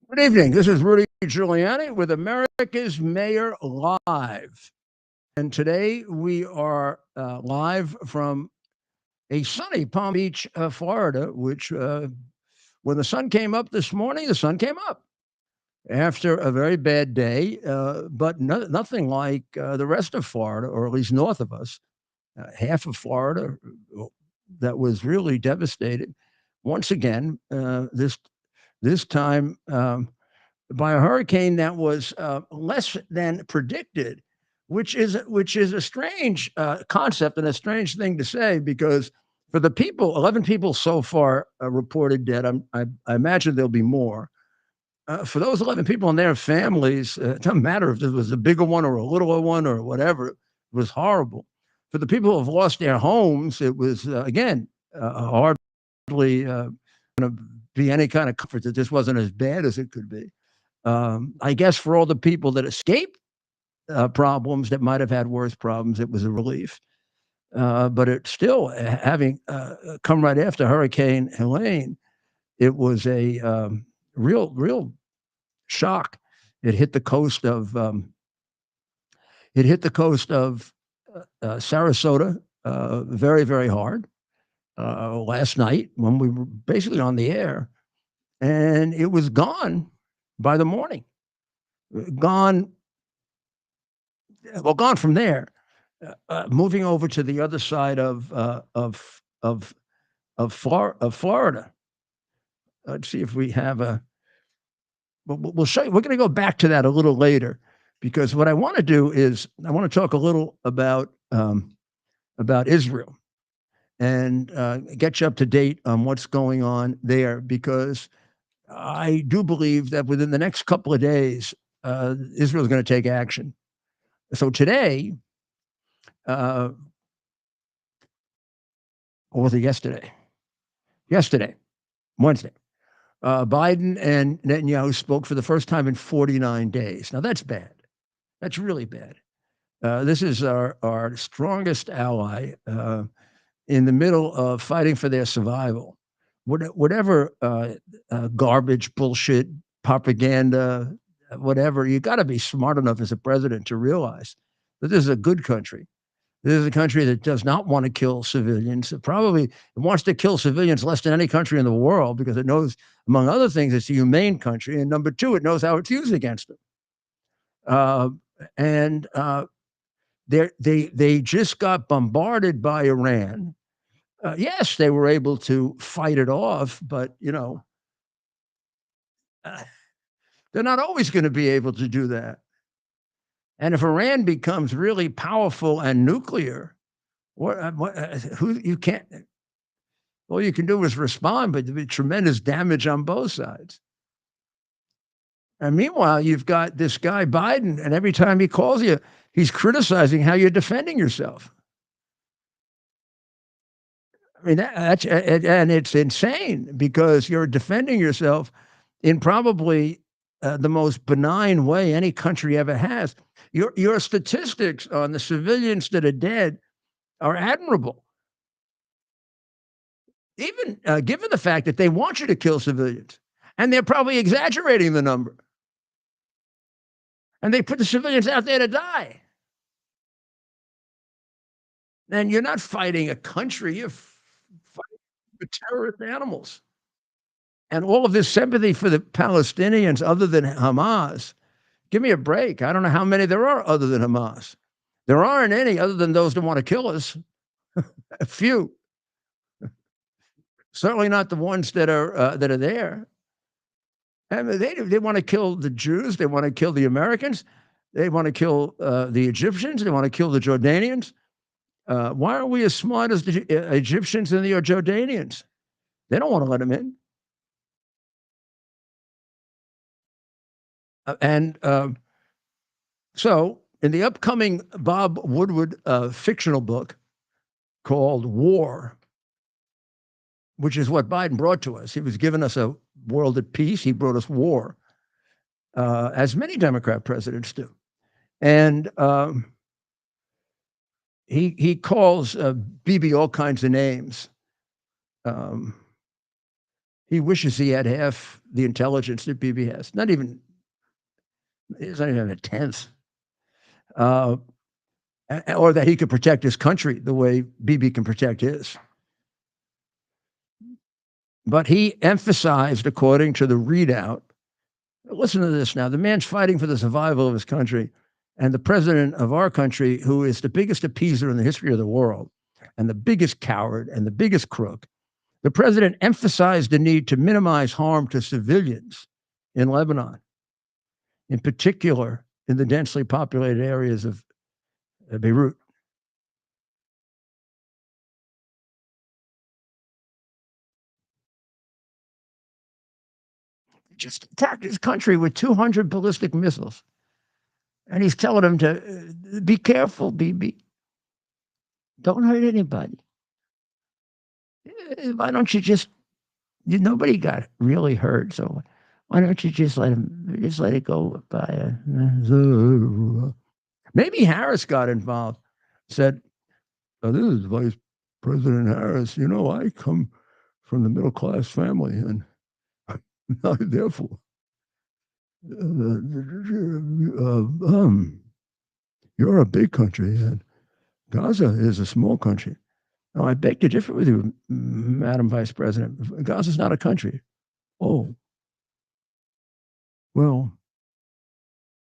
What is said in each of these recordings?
Good evening. This is Rudy Giuliani with America's Mayor Live. And today we are live from a sunny Palm Beach, Florida, which when the sun came up this morning, the sun came up after a very bad day, but nothing like the rest of Florida, or at least north of us. Half of Florida that was really devastated. Once again, this time. By a hurricane that was less than predicted, which is a strange concept and a strange thing to say because for the people, 11 people so far reported dead. I imagine there'll be more. For those 11 people and their families, it doesn't matter if it was a bigger one or a littler one or whatever. It was horrible. For the people who have lost their homes, it was again hardly going to be any kind of comfort that this wasn't as bad as it could be. I guess for all the people that escaped problems that might have had worse problems, it was a relief. But it still, having come right after Hurricane Helene, it was a real shock. It hit the coast of Sarasota very hard last night when we were basically on the air, and it was gone by the morning. Gone gone from there, moving over to the other side of Florida. Let's see if we have a. We'll show you. We're going to go back to that a little later, because what I want to do is I want to talk a little about Israel and get you up to date on what's going on there, because I do believe that within the next couple of days, Israel is going to take action. So today, uh, or was it yesterday? Yesterday, Wednesday, Biden and Netanyahu spoke for the first time in 49 days. Now, that's bad. That's really bad. This is our strongest ally in the middle of fighting for their survival. Whatever garbage, bullshit, propaganda, whatever, you got to be smart enough as a president to realize that this is a good country. This is a country that does not want to kill civilians. It wants to kill civilians less than any country in the world because it knows, among other things, it's a humane country. And number two, it knows how it's used against them. Uh, and they just got bombarded by Iran. Yes, they were able to fight it off, but uh, they're not always going to be able to do that. And if Iran becomes really powerful and nuclear, who you can't. All you can do is respond, but there'll be tremendous damage on both sides. And meanwhile, you've got this guy Biden, and every time he calls you, he's criticizing how you're defending yourself. I mean, and it's insane because you're defending yourself in probably the most benign way any country ever has. Your statistics on the civilians that are dead are admirable, even given the fact that they want you to kill civilians, and they're probably exaggerating the number, and they put the civilians out there to die. And you're not fighting a country; you're fighting the terrorist animals. And all of this sympathy for the Palestinians, other than Hamas, give me a break. I don't know how many there are other than Hamas. There aren't any other than those that want to kill us. A few, certainly not the ones that are there. I mean, they want to kill the Jews. They want to kill the Americans. They want to kill the Egyptians. They want to kill the Jordanians. Why aren't we as smart as the Egyptians and the Jordanians? They don't want to let them in. And so, in the upcoming Bob Woodward fictional book called War, which is what Biden brought to us, he was giving us a world at peace. He brought us war, as many Democrat presidents do. And he calls Bibi all kinds of names. Um, He wishes he had half the intelligence that Bibi has. He's not even a tenth. Uh, or that he could protect his country the way Bibi can protect his. But he emphasized, according to the readout, listen to this now. The man's fighting for the survival of his country. And the president of our country, who is the biggest appeaser in the history of the world, and the biggest coward and the biggest crook, the president emphasized the need to minimize harm to civilians in Lebanon, in particular in the densely populated areas of Beirut. He just attacked his country with 200 ballistic missiles. And he's telling them to be careful, Bibi. Don't hurt anybody. Why don't you just, nobody got really hurt. So why don't you just let it go by? Maybe Harris got involved, said, oh, this is Vice President Harris. You know, I come from the middle class family and therefore, you're a big country and Gaza is a small country. No, I beg to differ with you, Madam Vice President. Gaza's not a country. Oh, well,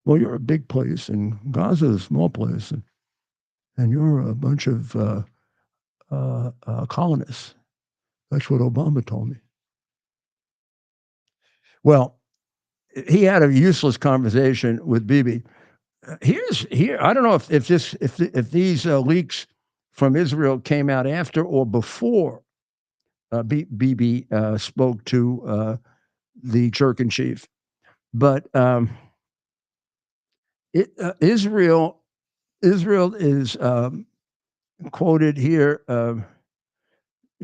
you're a big place, and Gaza is a small place, and you're a bunch of colonists. That's what Obama told me. Well, he had a useless conversation with Bibi. Here. I don't know if these leaks from Israel came out after or before Bibi spoke to the jerk in chief, but Israel is quoted here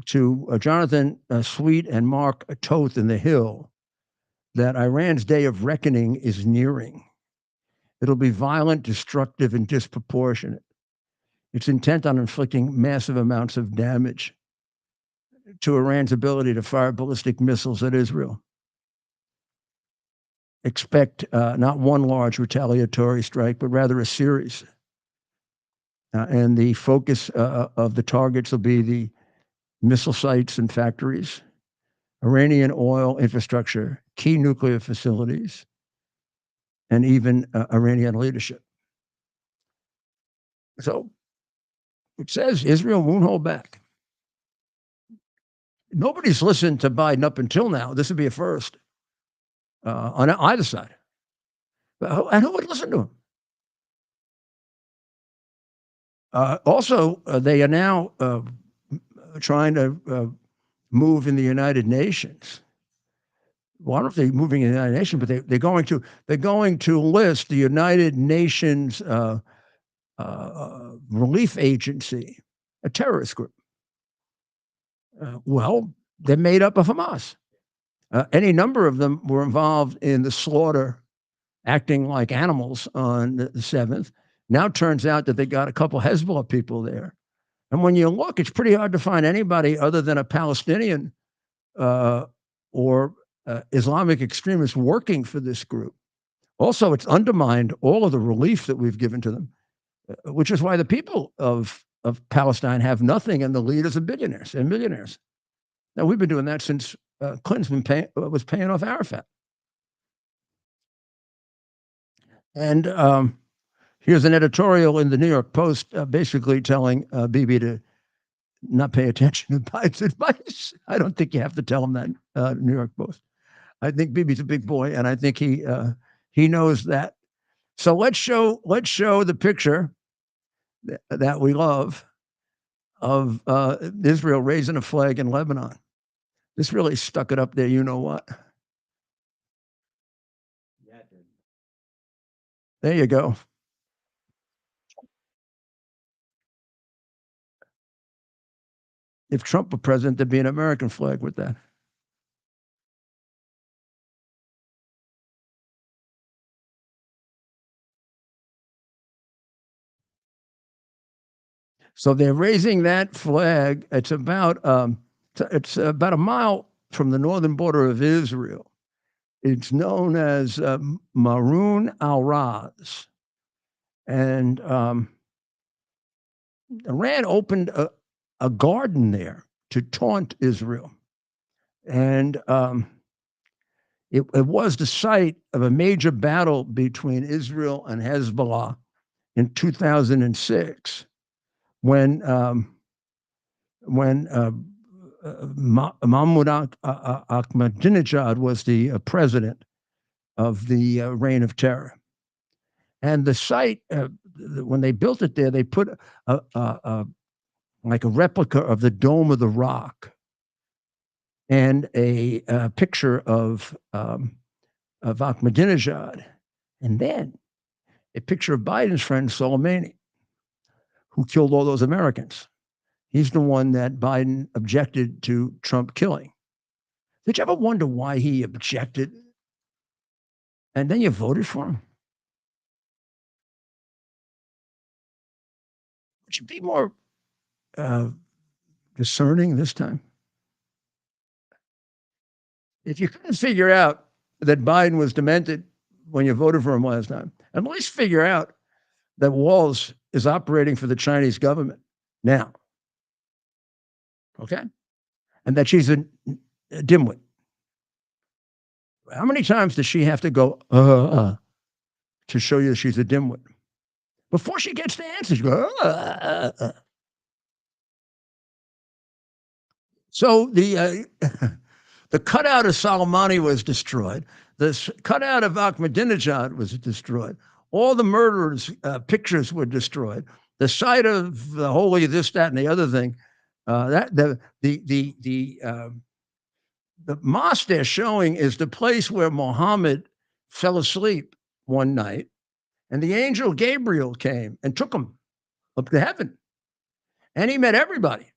to Jonathan Sweet and Mark Toth in The Hill that Iran's day of reckoning is nearing. It'll be violent, destructive, and disproportionate. It's intent on inflicting massive amounts of damage to Iran's ability to fire ballistic missiles at Israel. Expect not one large retaliatory strike, but rather a series. And the focus of the targets will be the missile sites and factories, Iranian oil infrastructure, key nuclear facilities, and even Iranian leadership. So it says Israel won't hold back. Nobody's listened to Biden up until now. This would be a first on either side. And who would listen to him? Also, they are now trying to move in the United Nations. Well, I don't know if they're moving in the United Nations, but they're going to list the United Nations relief agency, a terrorist group. Well, they're made up of Hamas. Any number of them were involved in the slaughter, acting like animals on the 7th. Now it turns out that they got a couple Hezbollah people there. And when you look, it's pretty hard to find anybody other than a Palestinian or Islamic extremist working for this group. Also, it's undermined all of the relief that we've given to them, which is why the people of Palestine have nothing and the leaders are billionaires and millionaires. Now, we've been doing that since Clinton was paying off Arafat. And here's an editorial in the New York Post basically telling Bibi to not pay attention to Biden's advice. I don't think you have to tell him that, New York Post. I think Bibi's a big boy, and I think he knows that. So let's show the picture that we love of Israel raising a flag in Lebanon. This really stuck it up there. You know what? There you go. If Trump were president, there'd be an American flag with that. So they're raising that flag. It's about a mile from the northern border of Israel. It's known as Maroon al Raz. And Iran opened a garden there to taunt Israel. And it was the site of a major battle between Israel and Hezbollah in 2006 when Mahmoud Ahmadinejad was the president of the Reign of Terror. And the site, when they built it there, they put like a replica of the Dome of the Rock and a picture of Ahmadinejad, and then a picture of Biden's friend Soleimani, who killed all those Americans. He's the one that Biden objected to Trump killing. Did you ever wonder why he objected? And then you voted for him? Would you be more discerning this time? If you couldn't figure out that Biden was demented when you voted for him last time, at least figure out that Walz is operating for the Chinese government now. Okay? And that she's a dimwit. How many times does she have to go, to show you that she's a dimwit? Before she gets the answer, she goes, So the cutout of Soleimani was destroyed. The cutout of Ahmadinejad was destroyed. All the murderers' pictures were destroyed. The site of the holy this, that, and the other thing. The mosque they're showing is the place where Muhammad fell asleep one night, and the angel Gabriel came and took him up to heaven, and he met everybody,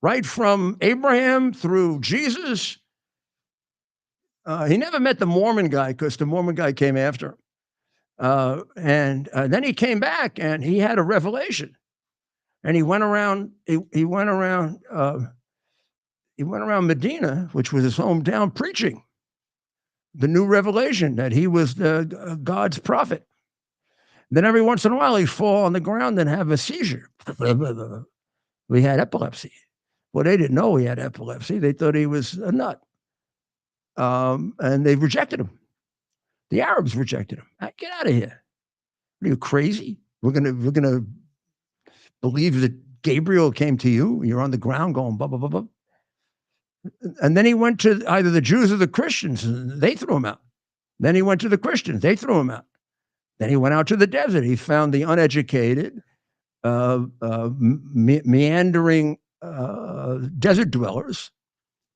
right from Abraham through Jesus. He never met the Mormon guy because the Mormon guy came after him. And then he came back and he had a revelation. And he went around. He went around Medina, which was his hometown, preaching the new revelation that he was God's prophet. Then every once in a while he'd fall on the ground and have a seizure. We had epilepsy. Well, they didn't know he had epilepsy. They thought he was a nut. And they rejected him. The Arabs rejected him. Get out of here. Are you crazy? We're gonna believe that Gabriel came to you. You're on the ground going blah blah blah blah. And then he went to either the Jews or the Christians, and they threw him out. Then he went to the Christians. They threw him out. Then he went out to the desert. He found the uneducated, meandering desert dwellers,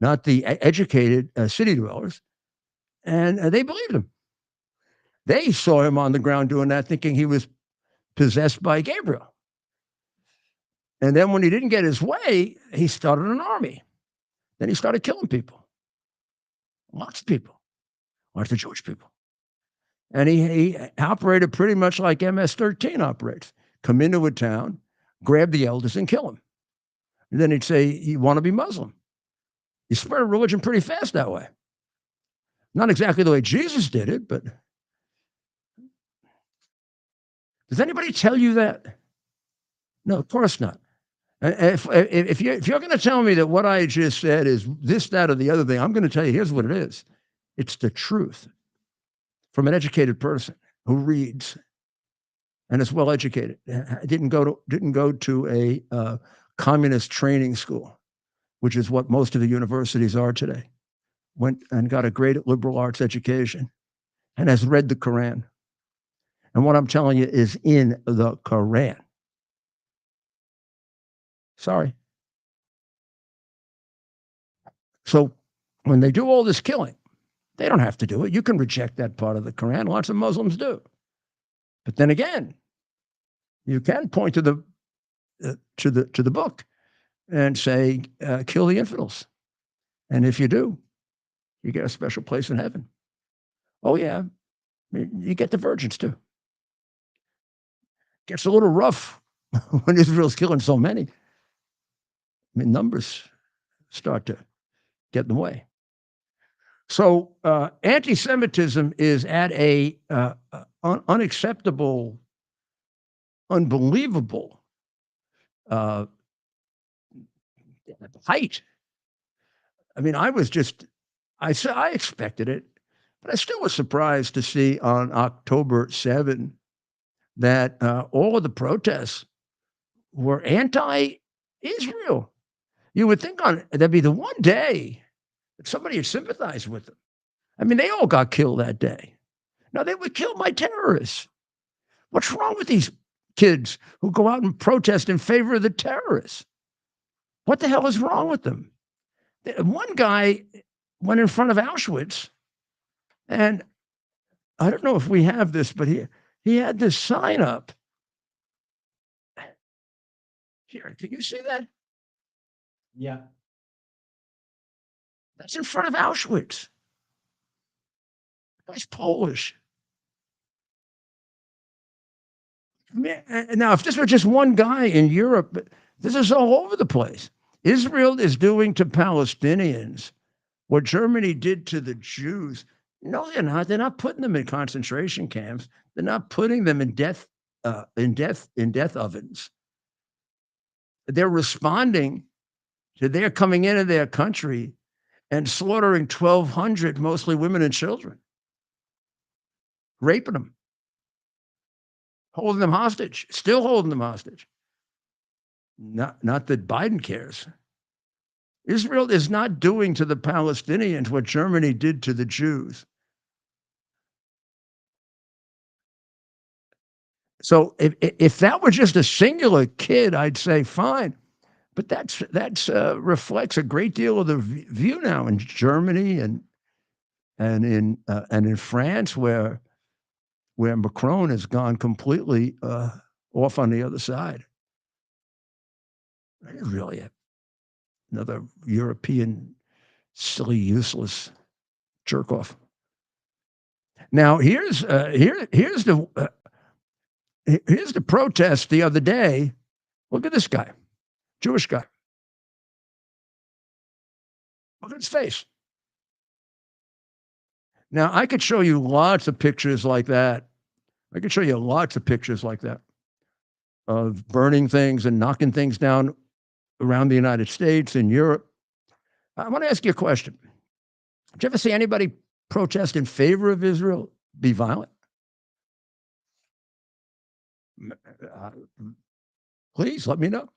not the educated city dwellers, and they believed him. They saw him on the ground doing that, thinking he was possessed by Gabriel. And then when he didn't get his way, he started an army. Then he started killing people. Lots of people. Lots of Jewish people. And he operated pretty much like MS-13 operates. Come into a town, grab the elders, and kill them. And then he'd say, you want to be Muslim. He spread a religion pretty fast that way. Not exactly the way Jesus did it, but does anybody tell you that? No, of course not. If you're going to tell me that what I just said is this, that, or the other thing, I'm going to tell you, here's what it is. It's the truth from an educated person who reads and is well educated. Didn't go to a communist training school, which is what most of the universities are today. Went and got a great liberal arts education and has read the Quran. And what I'm telling you is in the Quran. Sorry. So when they do all this killing, they don't have to do it. You can reject that part of the Quran. Lots of Muslims do. But then again, you can point to the book and say, kill the infidels. And if you do, you get a special place in heaven. Oh, yeah. You get the virgins too. Gets a little rough when Israel's killing so many. I mean, numbers start to get in the way. So anti-Semitism is at a unacceptable, unbelievable uh, height. I mean, I expected it, but I still was surprised to see on October 7 that all of the protests were anti-Israel. You would think on there'd be the one day that somebody would sympathize with them. I mean, they all got killed that day. Now they were killed by terrorists. What's wrong with these kids who go out and protest in favor of the terrorists? What the hell is wrong with them? One guy went in front of Auschwitz, and I don't know if we have this, but he had this sign up. Here, can you see that? Yeah. That's in front of Auschwitz. The guy's Polish. Now, if this were just one guy in Europe, this is all over the place. Israel is doing to Palestinians what Germany did to the Jews. No, they're not. They're not putting them in concentration camps. They're not putting them in death ovens. They're responding to their coming into their country and slaughtering 1,200, mostly women and children, raping them, holding them hostage, still holding them hostage. Not that Biden cares. Israel is not doing to the Palestinians what Germany did to the Jews. So if that were just a singular kid, I'd say fine. But that's reflects a great deal of the view now in Germany and in France, where Macron has gone completely off on the other side. Really, another European silly, useless jerk off. Now here's the protest the other day. Look at this guy, Jewish guy. Look at his face. Now I could show you lots of pictures like that. I could show you lots of pictures like that of burning things and knocking things down around the United States and Europe. I want to ask you a question. Did you ever see anybody protest in favor of Israel be violent? Please let me know.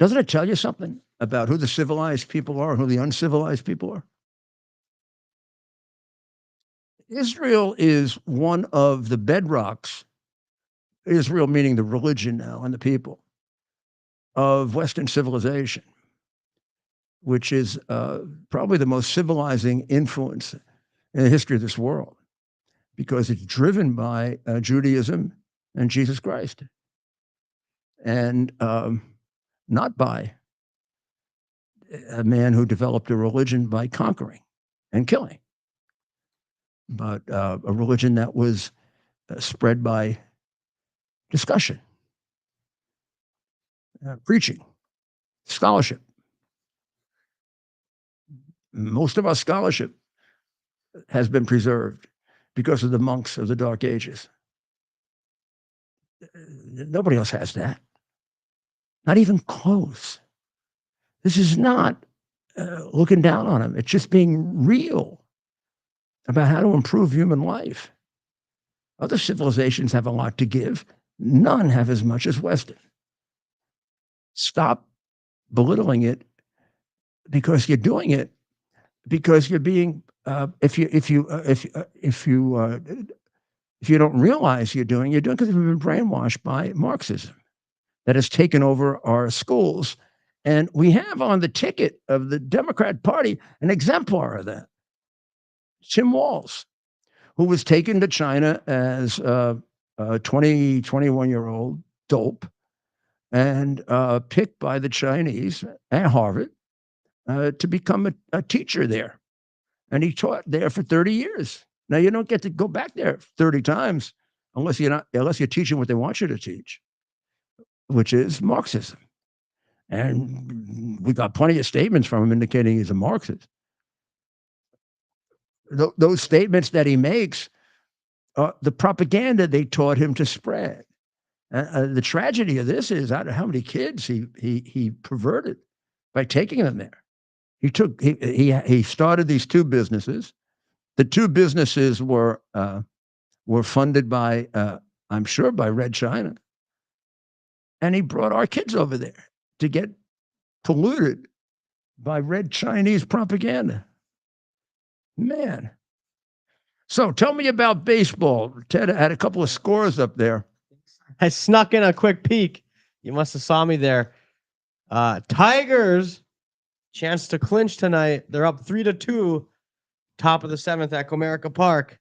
Doesn't it tell you something about who the civilized people are and who the uncivilized people are? Israel is one of the bedrocks, Israel meaning the religion now and the people, of Western civilization, which is probably the most civilizing influence in the history of this world, because it's driven by Judaism and Jesus Christ, and not by a man who developed a religion by conquering and killing, but a religion that was spread by discussion, preaching, scholarship. Most of our scholarship has been preserved because of the monks of the Dark Ages. Nobody else has that. Not even close. This is not looking down on them. It's just being real about how to improve human life. Other civilizations have a lot to give. None have as much as Western. Stop belittling it, because you're doing it because you're being if you don't realize you're doing because you've been brainwashed by Marxism that has taken over our schools. And we have on the ticket of the Democrat Party an exemplar of that, Tim Walz, who was taken to China as a 21-year-old dope and picked by the Chinese at Harvard to become a teacher there. And he taught there for 30 years. Now, you don't get to go back there 30 times unless you're teaching what they want you to teach, which is Marxism. And we got plenty of statements from him indicating he's a Marxist. Those statements that he makes are the propaganda they taught him to spread. The tragedy of this is, I don't know how many kids he perverted by taking them there. He started these two businesses. The two businesses were funded by, I'm sure, by Red China, and he brought our kids over there to get polluted by Red Chinese propaganda. Man. So tell me about baseball. Ted had a couple of scores up there. I snuck in a quick peek. You must have saw me there. Tigers, chance to clinch tonight. They're up 3-2, top of the 7th at Comerica Park.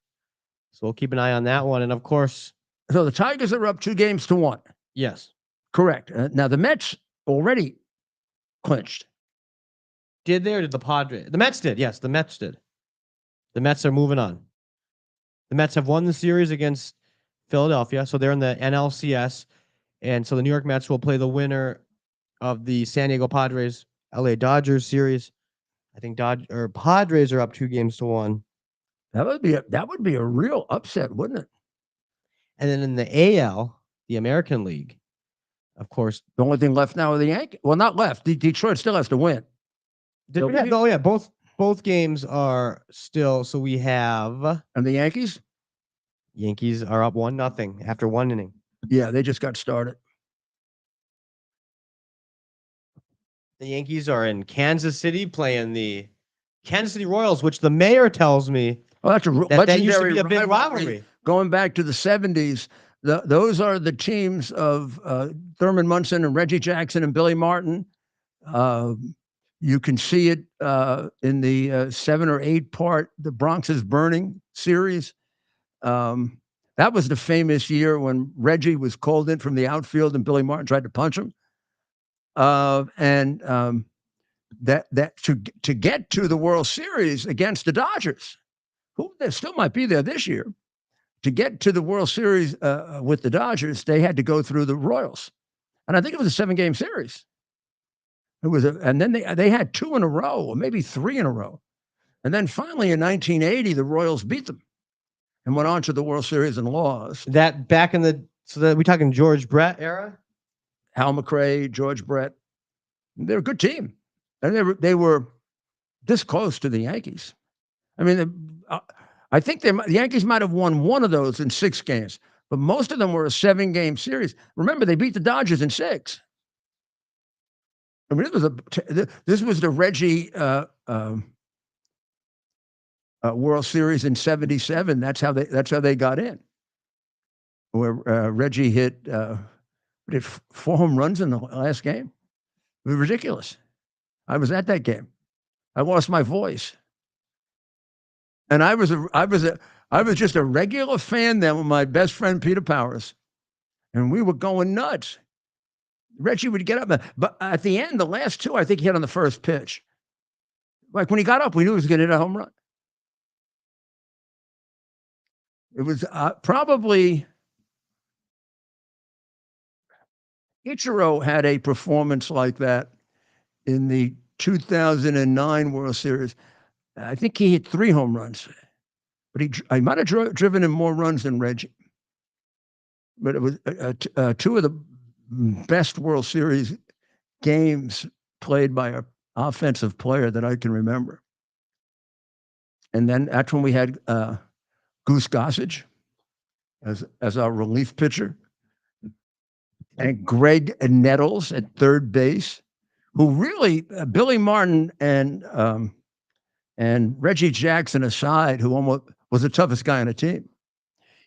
So we'll keep an eye on that one. And of course, so the Tigers are up 2-1. Yes. Correct. Now the Mets already clinched. Did they or did the Padres? The Mets did. Yes, the Mets did. The Mets are moving on. The Mets have won the series against Philadelphia, so they're in the NLCS. And so the New York Mets will play the winner of the San Diego Padres LA Dodgers series. I think Padres are up 2-1. That would be a real upset, wouldn't it? And then in the AL, the American League, of course, the only thing left now are the Yankees. Well, not left. Detroit still has to win. Both games are still. So we have, and the Yankees are up 1-0 after 1 inning. Yeah, they just got started. The Yankees are in Kansas City playing the Kansas City Royals, which the mayor tells me that's that used to be a big rivalry. Going back to the 70s, those are the teams of Thurman Munson and Reggie Jackson and Billy Martin. You can see it in the 7 or 8 part The Bronx is Burning series. That was the famous year when Reggie was called in from the outfield and Billy Martin tried to punch him. That to get to the World Series against the Dodgers, who they still might be there this year, to get to the World Series with the Dodgers, they had to go through the Royals, and I think it was a 7-game series. It was, and then they had 2 in a row, or maybe 3 in a row, and then finally in 1980 the Royals beat them and went on to the World Series and lost. That back in the we talking George Brett era? Hal McRae, George Brett. They're a good team, and they were this close to the Yankees. I mean, I think the Yankees might have won one of those in 6 games, but most of them were a 7-game series. Remember, they beat the Dodgers in 6. I mean, this was the Reggie World Series in '77. That's how they got in. Where Reggie hit 4 home runs in the last game. It was ridiculous. I was at that game. I lost my voice, and I was just a regular fan then with my best friend Peter Powers, and we were going nuts. Reggie would get up, but at the end, the last 2, I think he hit on the first pitch. Like when he got up, we knew he was going to hit a home run. It was probably Ichiro had a performance like that in the 2009 World Series. I think he hit 3 home runs, but I might have driven in more runs than Reggie. But it was 2 of the best World Series games played by an offensive player that I can remember. And then that's when we had Goose Gossage as our relief pitcher, and Greg Nettles at third base, who really Billy Martin and Reggie Jackson aside, who almost was the toughest guy on the team.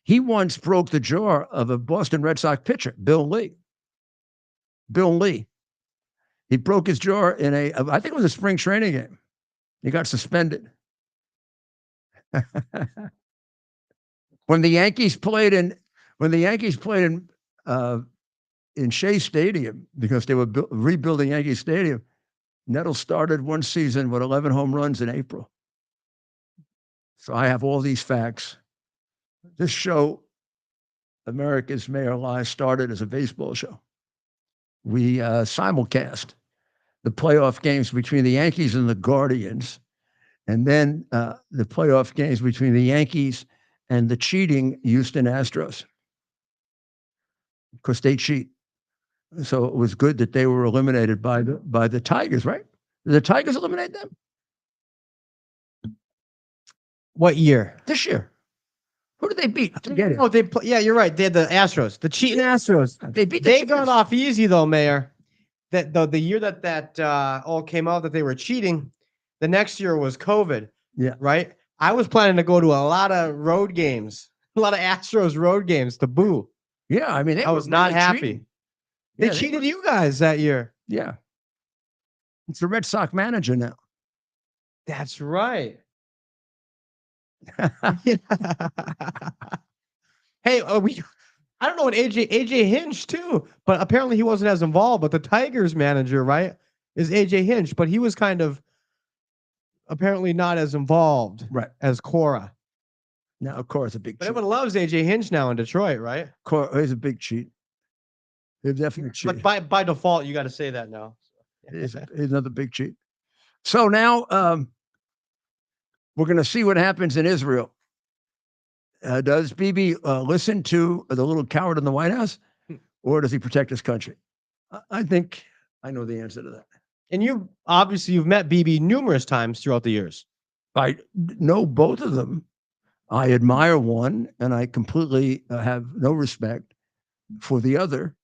He once broke the jaw of a Boston Red Sox pitcher, Bill Lee. He broke his jaw in I think it was a spring training game. He got suspended. When the Yankees played in Shea Stadium, because they were rebuilding Yankee Stadium, Nettles started one season with 11 home runs in April. So I have all these facts. This show, America's Mayor Live, started as a baseball show. We simulcast the playoff games between the Yankees and the Guardians, and then the playoff games between the Yankees and the cheating Houston Astros, because they cheat. So it was good that they were eliminated by the Tigers, right? Did the Tigers eliminate them What year? this year? Who did they beat to get it? Oh, yeah, you're right. They had the Astros, the cheating Astros. They beat They got off easy though, Mayor. That the year that all came out that they were cheating, the next year was COVID. Yeah. Right. I was planning to go to a lot of road games, a lot of Astros road games to boo. Yeah, I mean, I was not happy. Cheating. They cheated you guys that year. Yeah. It's the Red Sox manager now. That's right. Hey, I don't know what AJ Hinch too, but apparently he wasn't as involved. But the Tigers manager, right, is AJ Hinch, but he was kind of apparently not as involved, right, as Cora. Now, of course, a big. But everyone loves AJ Hinch now in Detroit, right? Cora is a big cheat. They're definitely cheat. But by default, you got to say that now. It's another big cheat. So now we're going to see what happens in Israel. Does Bibi listen to the little coward in the White House, or does he protect his country? I think I know the answer to that. And you've met Bibi numerous times throughout the years. I know both of them. I admire one, and I completely have no respect for the other.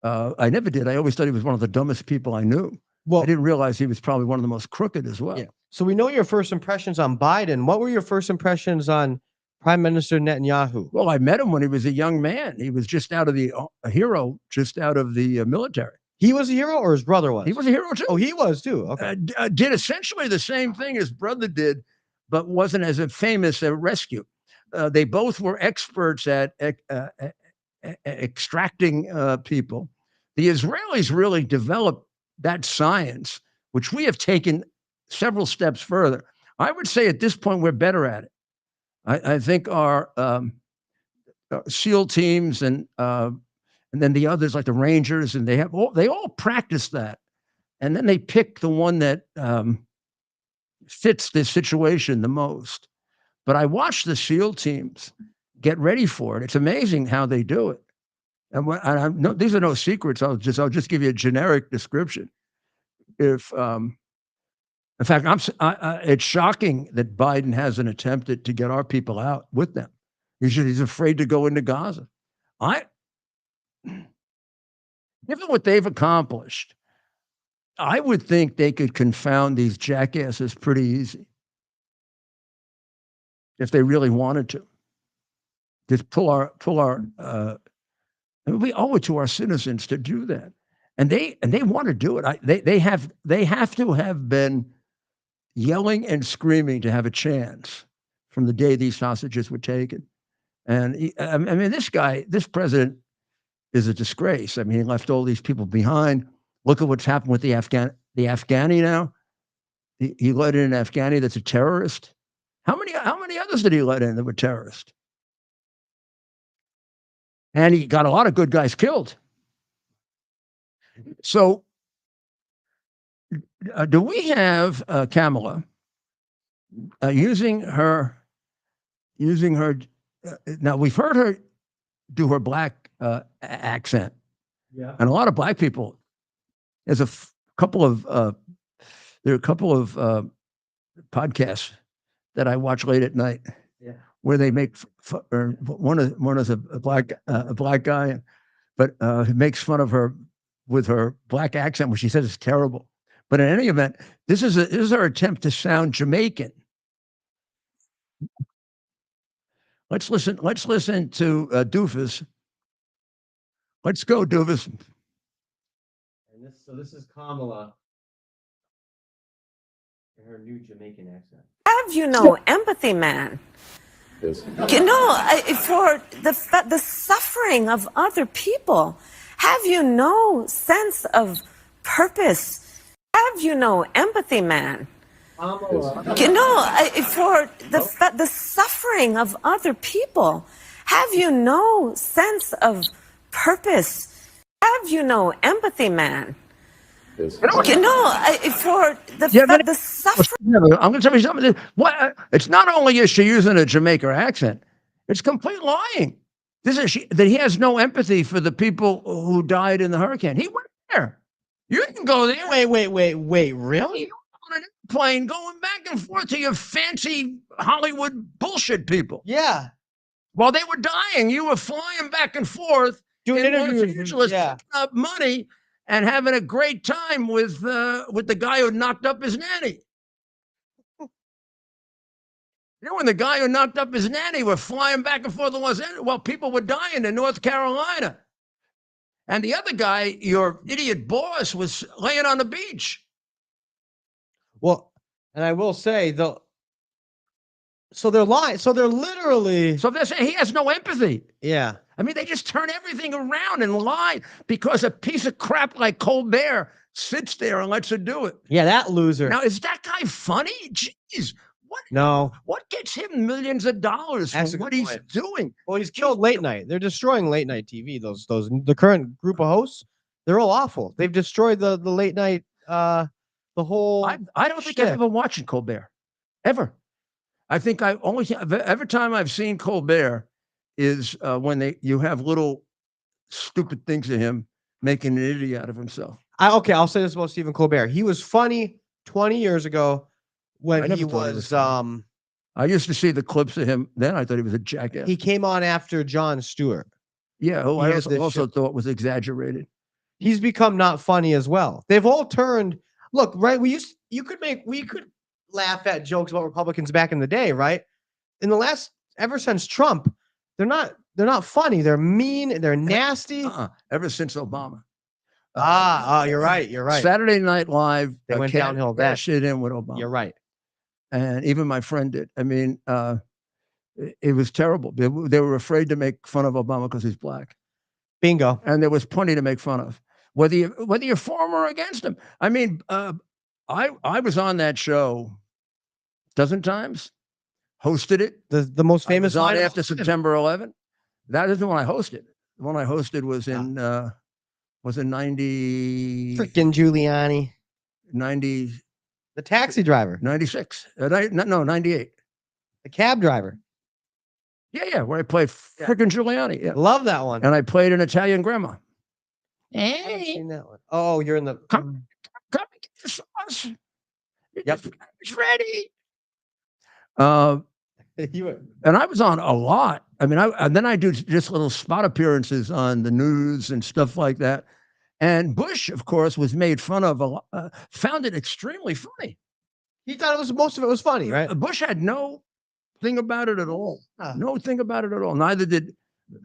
I never did. I always thought he was one of the dumbest people I knew. Well, I didn't realize he was probably one of the most crooked as well. Yeah. So we know your first impressions on Biden. What were your first impressions on Prime Minister Netanyahu? Well, I met him when he was a young man. He was just out of a hero, just out of the military. He was a hero, or his brother was? He was a hero too. Oh, he was too. Okay. Did essentially the same thing his brother did, but wasn't as famous a rescue. They both were experts at extracting people. The Israelis really developed that science, which we have taken several steps further. I would say at this point we're better at it. I think our SEAL teams and then the others like the Rangers, and they all practice that, and then they pick the one that fits this situation the most. But I watch the SEAL teams get ready for it. It's amazing how they do it. And these are no secrets. I'll just give you a generic description. In fact, it's shocking that Biden hasn't attempted to get our people out with them. He's afraid to go into Gaza. Given what they've accomplished, I would think they could confound these jackasses pretty easy if they really wanted to. Just pull our. We owe it to our citizens to do that, and they want to do it. They have to have been yelling and screaming to have a chance from the day these hostages were taken. And I mean, this president is a disgrace. I mean, he left all these people behind. Look at what's happened with the Afghani now. He let in an Afghani that's a terrorist. How many others did he let in that were terrorists? And he got a lot of good guys killed. So, do we have Kamala using her? Now we've heard her do her black accent, yeah, and a lot of black people. There's a couple of podcasts that I watch late at night. Yeah. Where they make one is a black guy, but he makes fun of her with her black accent, which she says is terrible. But in any event, this is our attempt to sound Jamaican. Let's listen to Doofus. Let's go, Doofus. And this is Kamala in her new Jamaican accent. Have empathy, man? Yes. For the suffering of other people, have you no sense of purpose? Have you no empathy, man? Yes. For the suffering of other people, have you no sense of purpose? Have you no empathy, man? For the Yeah, but the suffering. I'm going to tell you something. What? It's not only is she using a Jamaican accent, it's complete lying. This is that he has no empathy for the people who died in the hurricane. He went there. You can go there. Wait, really? You on an airplane going back and forth to your fancy Hollywood bullshit people. Yeah. While they were dying, you were flying back and forth Doing in Los interviews. Angeles, Yeah. picking up money and having a great time with the guy who knocked up his nanny. You know, when the guy who knocked up his nanny were flying back and forth to Los Angeles while people were dying in North Carolina. And the other guy, your idiot boss, was laying on the beach. Well, and I will say so they're lying. So they're literally. So they're saying he has no empathy. Yeah. I mean, they just turn everything around and lie because a piece of crap like Colbert sits there and lets her do it. Yeah, that loser. Now, is that guy funny? Jeez. What gets him millions of dollars for what he's doing? Well, he's killed late night. They're destroying late night TV. The current group of hosts, they're all awful. They've destroyed the late night the whole. I don't think I've ever watched Colbert, ever. I think I only every time I've seen Colbert is when you have little stupid things of him making an idiot out of himself. I'll say this about Stephen Colbert. He was funny 20 years ago when he was I used to see the clips of him then. I thought he was a jackass. He came on after Jon Stewart. Yeah, who I also thought was exaggerated. He's become not funny as well. They've all turned. Look, right? We could laugh at jokes about Republicans back in the day, right? Ever since Trump, they're not funny. They're mean. They're nasty. Ever since Obama. You're right. You're right. Saturday Night Live. They went downhill. That shit in with Obama. You're right. And even my friend did. I mean, it was terrible. They were afraid to make fun of Obama because he's black. Bingo. And there was plenty to make fun of, whether you're for him or against him. I mean, I was on that show a dozen times, hosted it. The most famous on after September 11th. That isn't when I hosted. The one I hosted was in 90. Freaking Giuliani. 90. The taxi driver. 96. No, 98. The cab driver. Yeah, where I played freaking Giuliani. Yeah. Love that one. And I played an Italian grandma. Hey. Seen that one. Oh, you're in the. Come and get the sauce. Yep. It's ready. And I was on a lot. I mean, and then I do just little spot appearances on the news and stuff like that. And Bush, of course, was made fun of a lot, found it extremely funny. He thought most of it was funny, right? Bush had no thing about it at all. No thing about it at all. Neither did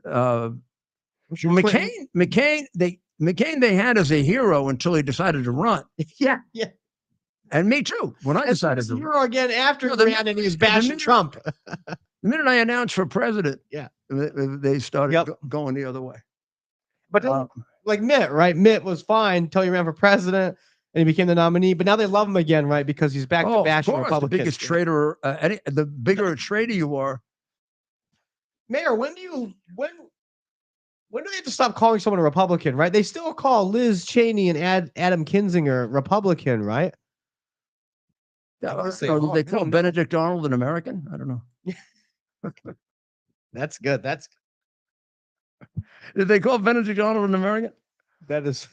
McCain. McCain they had as a hero until he decided to run. Yeah. And me too. When I decided to hero again after he ran and he was bashing Trump. The minute I announced for president, they started going the other way. But like Mitt, right? Mitt was fine until he ran for president and he became the nominee. But now they love him again, right? Because he's back to bashing Republicans. The biggest traitor, the bigger a traitor you are. Mayor, when do they have to stop calling someone a Republican, right? They still call Liz Cheney and Adam Kinzinger Republican, right? Did they call Benedict Arnold an American? I don't know. That's good. Did they call Benedict Arnold an American? That is.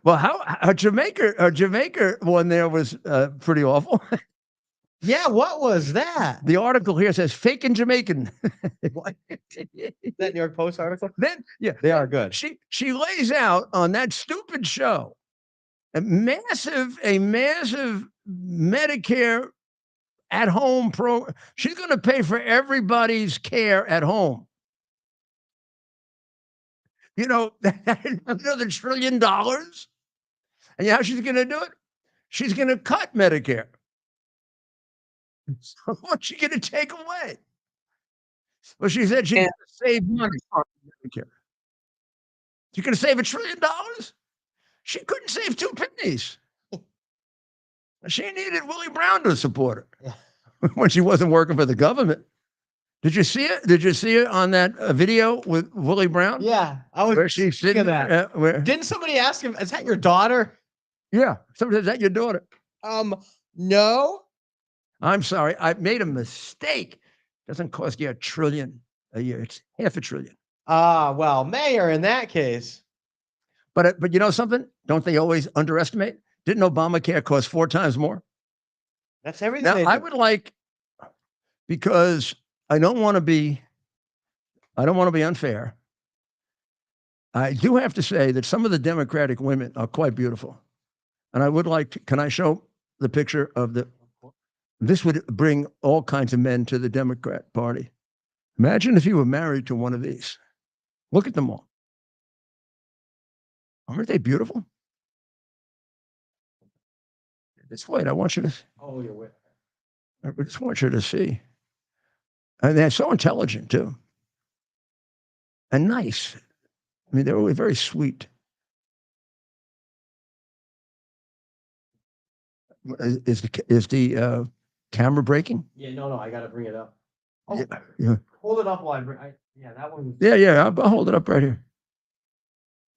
Well, how Jamaica one there was pretty awful. Yeah, what was that? The article here says fake and Jamaican. What? That New York Post article? Then they are good. She lays out on that stupid show a massive Medicare at home program. She's going to pay for everybody's care at home. You know, another $1 trillion. And you know how she's going to do it? She's going to cut Medicare. So what's she going to take away? Well, she said she's going to save money on Medicare. She's going to save $1 trillion? She couldn't save 2 pennies. She needed Willie Brown to support her when she wasn't working for the government. Did you see it? Did you see it on that video with Willie Brown? Yeah, I was. Where she's sitting that. Didn't somebody ask him, "Is that your daughter?" Yeah. Somebody says, is that your daughter? No. I'm sorry. I made a mistake. Doesn't cost you $1 trillion a year. It's half $1 trillion. Well, Mayor, in that case. But you know something? Don't they always underestimate? Didn't Obamacare cost 4 times more? That's everything. Now, they I do. would like, because I don't want to be unfair. I do have to say that some of the Democratic women are quite beautiful. And I would like to, can I show the picture of this would bring all kinds of men to the Democrat Party. Imagine if you were married to one of these. Look at them all. Aren't they beautiful? Just wait, I want you to. Oh, you're with. I just want you to see. And they're so intelligent too. And nice. I mean, they're really very sweet. Is the camera breaking? Yeah, no, I gotta bring it up. Oh, Yeah. hold it up while I bring. Yeah, that one. Yeah. I'll hold it up right here.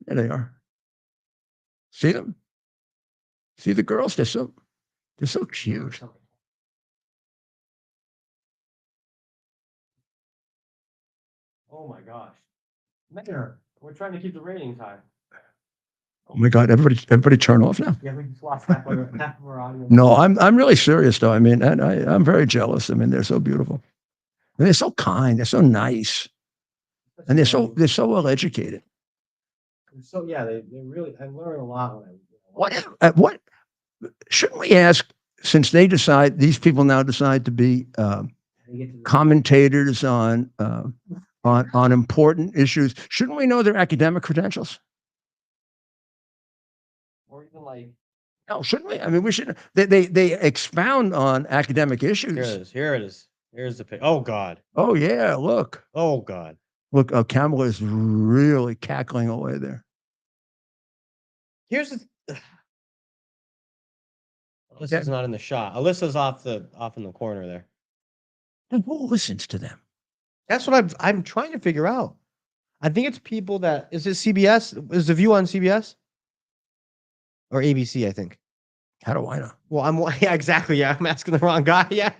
There they are. See them? See the girls? They're so cute. Oh my gosh, Mayor, we're trying to keep the ratings high. Oh my God! Everybody, turn off now. Yeah, we just lost half of our audience. No, I'm really serious though. I mean, and I'm very jealous. I mean, they're so beautiful. And they're so kind. They're so nice, and they're so well educated. So yeah, they really. I learn a lot when I. What shouldn't we ask? Since these people now decide to be commentators on important issues, shouldn't we know their academic credentials? Or even like. No, shouldn't we? I mean, we should. They expound on academic issues. Here it is. Here's the pic. Oh God. Oh yeah, look. Oh God. Look, Kamala is really cackling away there. Here's the. Alyssa's not in the shot. Alyssa's off in the corner there. And who listens to them? That's what I'm trying to figure out. I think it's people that is it CBS? Is the View on CBS? Or ABC, I think. How do I know? Well, yeah, exactly. Yeah, I'm asking the wrong guy. Yeah.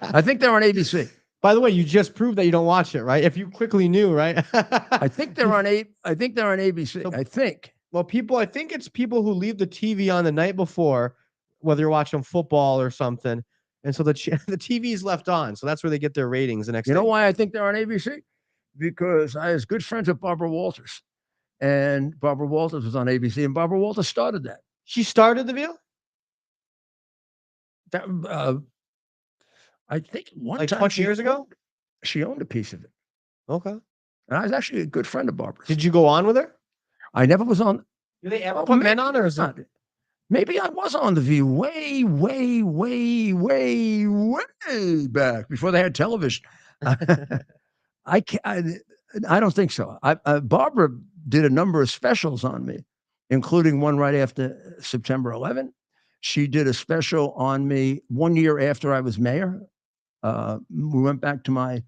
I think they're on ABC. By the way, you just proved that you don't watch it, right? If you quickly knew, right? I think they're on ABC. So, I think. Well, I think it's people who leave the TV on the night before, whether you're watching football or something. And so the TV is left on. So that's where they get their ratings the next day. You know why I think they're on ABC? Because I was good friends with Barbara Walters. And Barbara Walters was on ABC, and Barbara Walters started that. She started The View? I think like 20 years ago? She owned a piece of it. Okay. And I was actually a good friend of Barbara's. Did you go on with her? I never was on. Do they ever put men on, or is it? Maybe I was on The View way back before they had television. I don't think so. Barbara did a number of specials on me, including one right after September 11. She did a special on me 1 year after I was mayor. We went back to my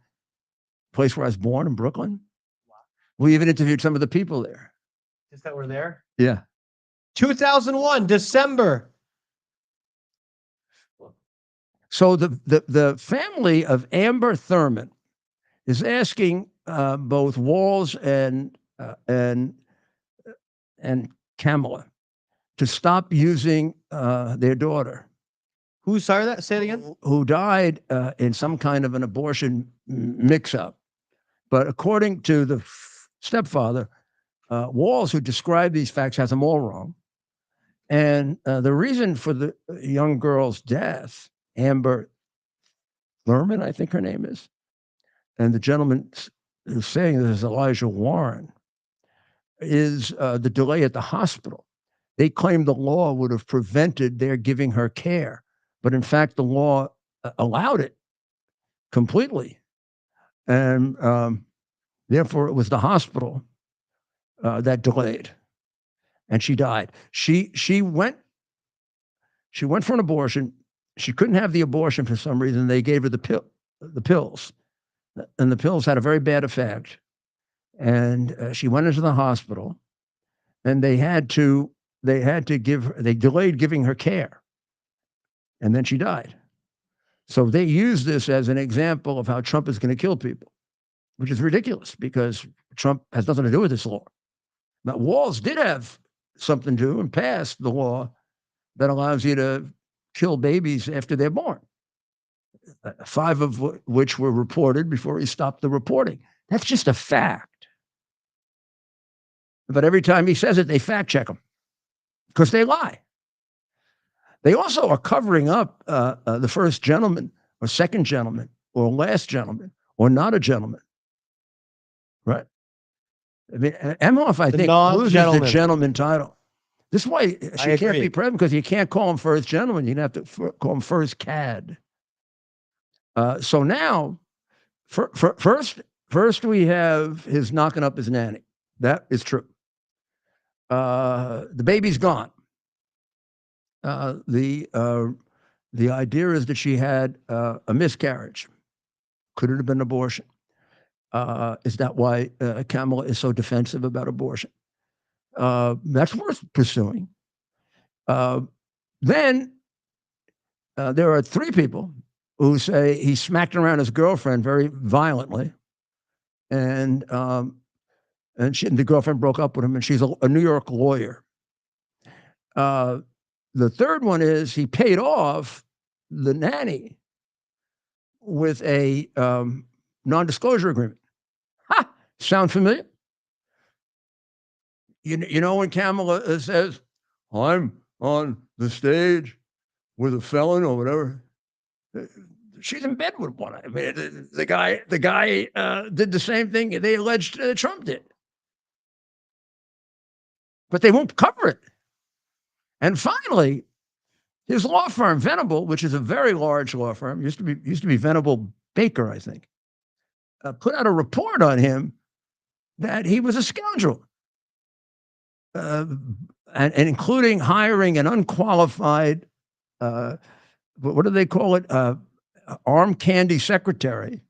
place where I was born in Brooklyn. Wow. We even interviewed some of the people there. Just that were there? Yeah. 2001, December. So the family of Amber Thurman is asking both Walls and Kamala to stop using their daughter. Who, sorry, that? Say it again. Who died in some kind of an abortion mix-up. But according to the stepfather, Walls, who described these facts, has them all wrong. And the reason for the young girl's death, Amber Thurman, I think her name is, and the gentleman who's saying this is Elijah Warren, is the delay at the hospital. They claim the law would have prevented their giving her care, but in fact, the law allowed it completely. And therefore, it was the hospital that delayed. And she died. She went for an abortion. She couldn't have the abortion for some reason. They gave her the pills, and the pills had a very bad effect. And she went into the hospital, and they had to they delayed giving her care, and then she died. So they use this as an example of how Trump is going to kill people, which is ridiculous because Trump has nothing to do with this law. Now, Walz did have something to do and passed the law that allows you to kill babies after they're born, 5 of which were reported before he stopped the reporting. That's just a fact. But every time he says it, they fact check him because they lie. They also are covering up the first gentleman or second gentleman or last gentleman or not a gentleman. Right? I mean, Emhoff, I think, loses the gentleman title. This is why she can't be president, because you can't call him first gentleman. You have to call him first cad. So now, first we have his knocking up his nanny. That is true. The baby's gone. The idea is that she had a miscarriage. Could it have been an abortion? Is that why Kamala is so defensive about abortion? That's worth pursuing. Then there are 3 people who say he smacked around his girlfriend very violently, and the girlfriend broke up with him, and she's a New York lawyer. The third one is he paid off the nanny with a non-disclosure agreement. Ha! Sound familiar? You know when Kamala says, I'm on the stage with a felon or whatever, she's in bed with one. I mean, the guy did the same thing they alleged Trump did. But they won't cover it. And finally, his law firm, Venable, which is a very large law firm, used to be Venable Baker, I think, put out a report on him that he was a scoundrel, and including hiring an unqualified, what do they call it, arm candy secretary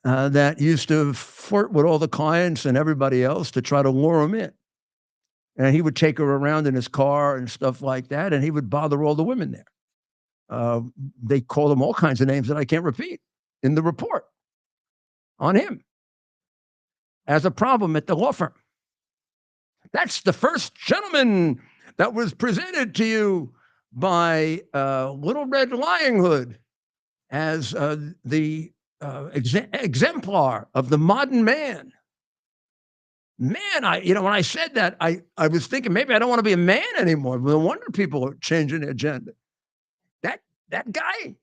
that used to flirt with all the clients and everybody else to try to lure them in. And he would take her around in his car and stuff like that, and he would bother all the women there. They called him all kinds of names that I can't repeat in the report on him as a problem at the law firm. That's the first gentleman that was presented to you by Little Red Lying Hood as the exemplar of the modern man. Man, when I said that, I was thinking maybe I don't want to be a man anymore. No wonder people are changing their gender. That guy.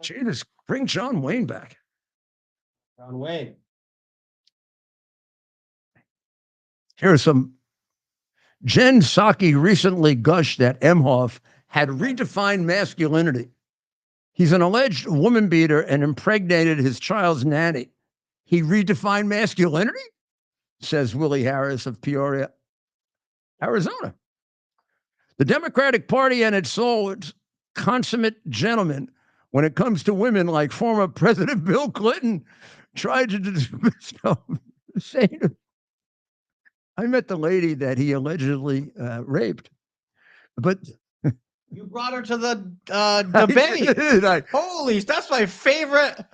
Jesus, bring John Wayne back. John Wayne. Here are some. Jen Psaki recently gushed that Emhoff had redefined masculinity. He's an alleged woman beater and impregnated his child's nanny. He redefined masculinity, says Willie Harris of Peoria, Arizona. The Democratic Party and its soul, its consummate gentlemen, when it comes to women, like former President Bill Clinton, tried to say, I met the lady that he allegedly raped, but you brought her to the debate. Holy, that's my favorite.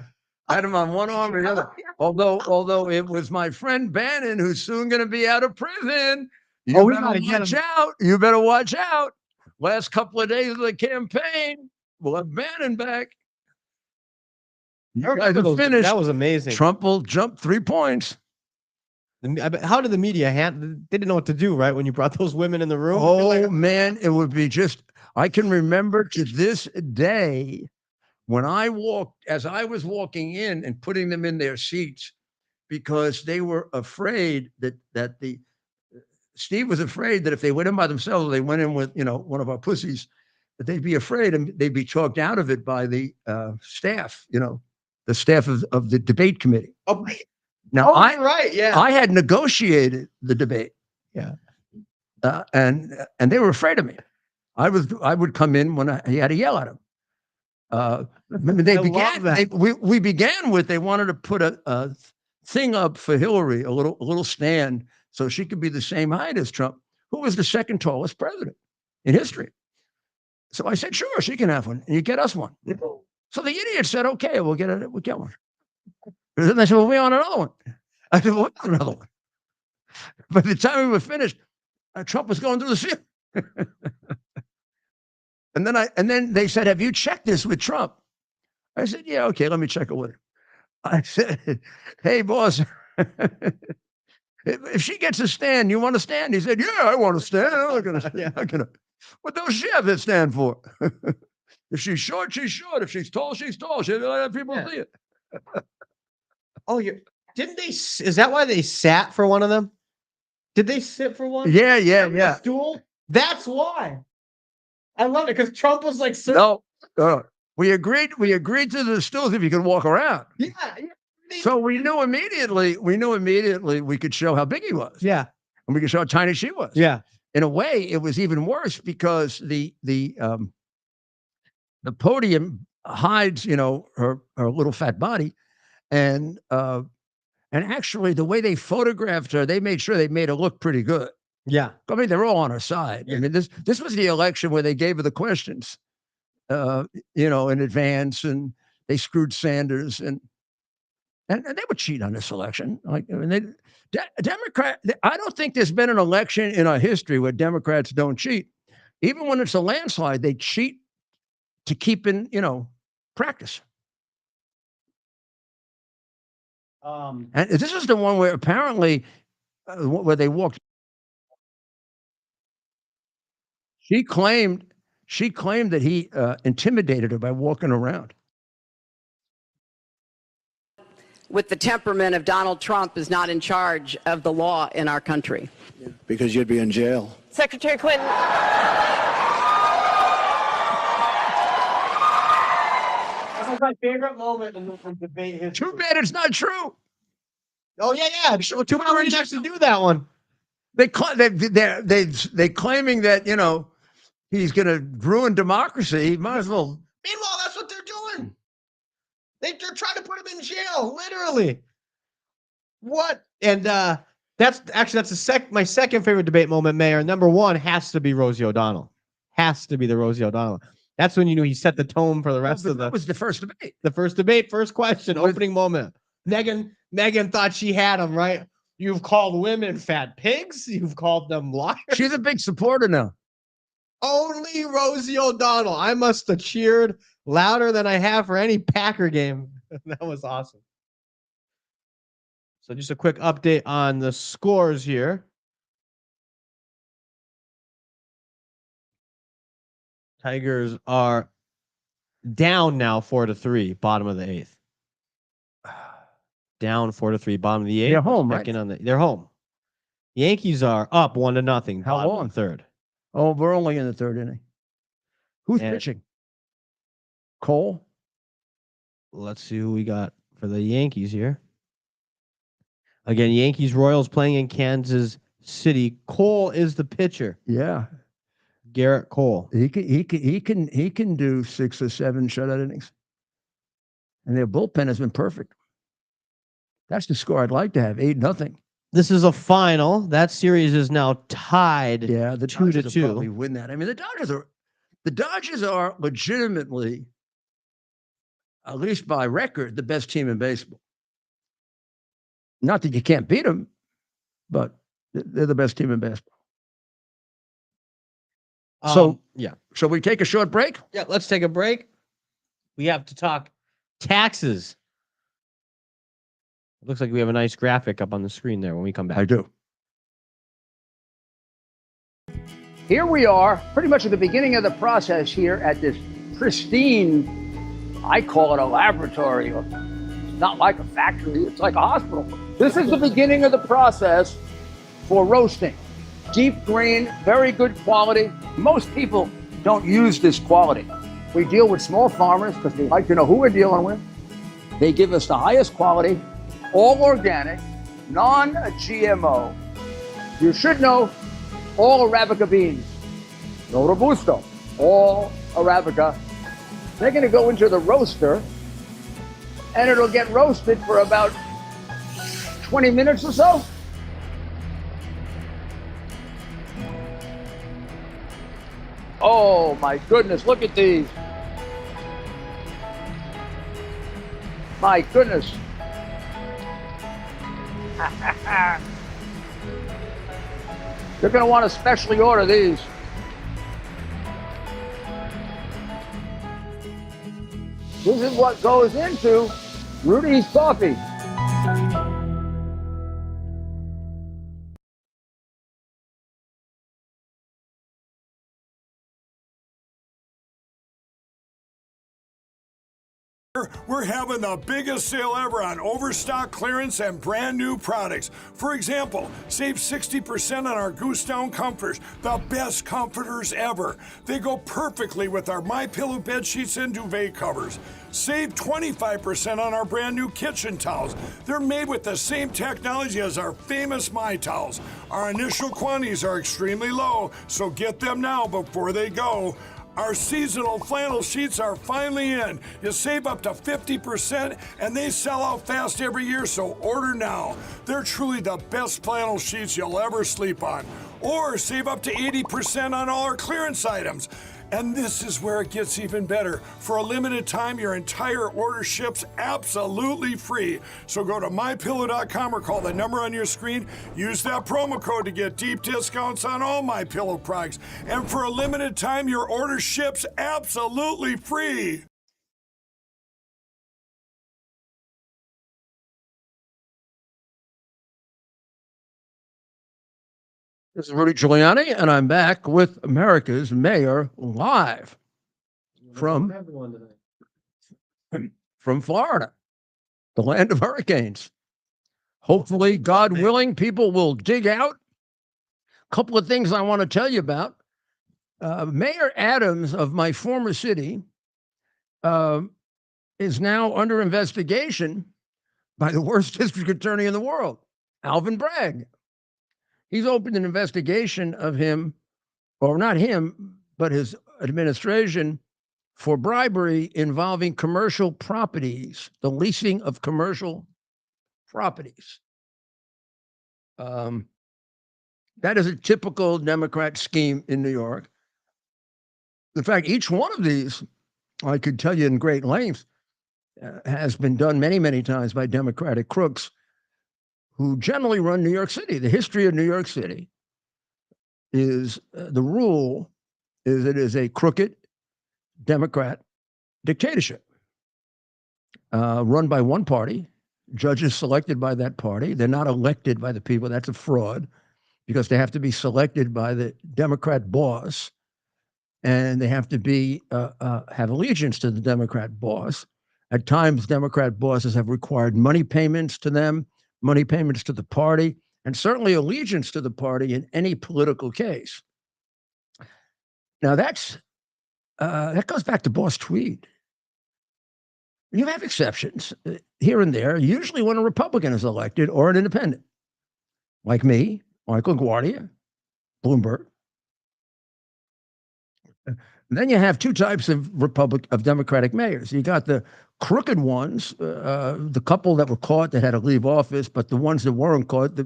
I had him on one arm and the other. Although it was my friend Bannon, who's soon going to be out of prison. You better watch out. Last couple of days of the campaign, we'll have Bannon back. You guys are finished. That was amazing. Trump will jump 3 points. How did the media they didn't know what to do, right? When you brought those women in the room? Oh, man, it would be I can remember to this day when as I was walking in and putting them in their seats, because they were afraid that Steve was afraid that if they went in by themselves, they went in with, one of our pussies, that they'd be afraid and they'd be talked out of it by the staff, the staff of the debate committee. Oh, now, yeah. I had negotiated the debate. Yeah. And they were afraid of me. I would come in when he had to yell at him. We began with, they wanted to put a thing up for Hillary, a little stand, so she could be the same height as Trump, who was the second tallest president in history. So I said, sure, she can have one. And you get us one. So the idiot said, okay, we'll get one. And then they said, well, we want another one. I said, well, we want another one. By the time we were finished, Trump was going through the ceiling. and then they said, have you checked this with Trump? I said, yeah, okay, let me check it with him. I said, hey, boss, if she gets a stand, you want to stand? He said, yeah, I want to stand. I'm not going to stand. What does she have to stand for? If she's short, she's short. If she's tall, she's tall. She let people see it. Oh, didn't they? Is that why they sat for one of them? Did they sit for one? Yeah. Stool? That's why. I love it because Trump was like, no. We agreed to the stools if you could walk around. Yeah. So we knew immediately we could show how big he was. Yeah. And we could show how tiny she was. Yeah. In a way, it was even worse because the podium hides, her little fat body, and actually the way they photographed her, they made sure they made her look pretty good. Yeah. I mean, they're all on her side. Yeah. I mean, this was the election where they gave her the questions, in advance, and they screwed Sanders, and they would cheat on this election. Like, I mean, I don't think there's been an election in our history where Democrats don't cheat. Even when it's a landslide, they cheat to keep in, practice. And this is the one where apparently, where they walked. She claimed that he intimidated her by walking around. With the temperament of Donald Trump is not in charge of the law in our country. Yeah, because you'd be in jail. Secretary Clinton. That's my favorite moment in the debate history. Too bad it's not true. Oh yeah. Too bad we didn't actually do that one. They claiming that he's going to ruin democracy. Might as well. Meanwhile, that's what they're doing. They're trying to put him in jail, literally. What? And that's my second favorite debate moment, Mayor. Number one has to be Rosie O'Donnell. Has to be the Rosie O'Donnell. That's when you knew he set the tone for the rest of the. That was the first debate. The first debate, first question, opening moment. Megan thought she had him, right? You've called women fat pigs. You've called them liars. She's a big supporter now. Only Rosie O'Donnell. I must have cheered louder than I have for any Packer game. That was awesome. So just a quick update on the scores here. Tigers are down now 4-3, bottom of the eighth. Down 4-3, bottom of the eighth. They're home, right? They're home. Yankees are up 1-0. How long? Third. Oh, we're only in the third inning. Who's pitching? Cole? Let's see who we got for the Yankees here. Again, Yankees Royals playing in Kansas City. Cole is the pitcher. Yeah. Garrett Cole. He can do 6 or 7 shutout innings. And their bullpen has been perfect. That's the score I'd like to have, 8-0. This is a final. That series is now tied. Yeah, the 2-2. Dodgers will probably win that. I mean, the Dodgers are legitimately, at least by record, the best team in baseball. Not that you can't beat them, but they're the best team in baseball. So shall we take a short break? Yeah, let's take a break. We have to talk taxes. It looks like we have a nice graphic up on the screen there when we come back. I do. Here we are, pretty much at the beginning of the process here at this pristine, I call it a laboratory. It's not like a factory, it's like a hospital. This is the beginning of the process for roasting. Deep grain, very good quality. Most people don't use this quality. We deal with small farmers because they like to know who we're dealing with. They give us the highest quality, all organic, non-GMO. You should know all Arabica beans. No Robusto, all Arabica. They're going to go into the roaster and it'll get roasted for about 20 minutes or so. Oh my goodness, look at these. My goodness. You're going to want to specially order these. This is what goes into Rudy's coffee. We're having the biggest sale ever on overstock clearance and brand new products. For example, save 60% on our Goose Down comforters, the best comforters ever. They go perfectly with our MyPillow bed sheets and duvet covers. Save 25% on our brand new kitchen towels. They're made with the same technology as our famous My Towels. Our initial quantities are extremely low, so get them now before they go. Our seasonal flannel sheets are finally in. You save up to 50% and they sell out fast every year, so order now. They're truly the best flannel sheets you'll ever sleep on. Or save up to 80% on all our clearance items. And this is where it gets even better. For a limited time, your entire order ships absolutely free. So go to mypillow.com or call the number on your screen. Use that promo code to get deep discounts on all MyPillow products. And for a limited time, your order ships absolutely free. This is Rudy Giuliani, and I'm back with America's Mayor live from Florida, the land of hurricanes. Hopefully, God willing, people will dig out. A couple of things I want to tell you about. Mayor Adams of my former city is now under investigation by the worst district attorney in the world, Alvin Bragg. He's opened an investigation of him, or not him, but his administration, for bribery involving commercial properties, the leasing of commercial properties. That is a typical Democrat scheme in New York. In fact, each one of these, I could tell you in great length, has been done many, many times by Democratic crooks who generally run New York City. The history of New York City is the rule is it is a crooked Democrat dictatorship run by one party, judges selected by that party. They're not elected by the people. That's a fraud because they have to be selected by the Democrat boss, and they have to be have allegiance to the Democrat boss. At times, Democrat bosses have required money payments to them, money payments to the party, and certainly allegiance to the party in any political case. Now, that goes back to Boss Tweed. You have exceptions here and there, usually when a Republican is elected or an independent, like me, Michael Guardia, Bloomberg. And then you have two types of Democratic mayors. You got the crooked ones, the couple that were caught that had to leave office, but the ones that weren't caught,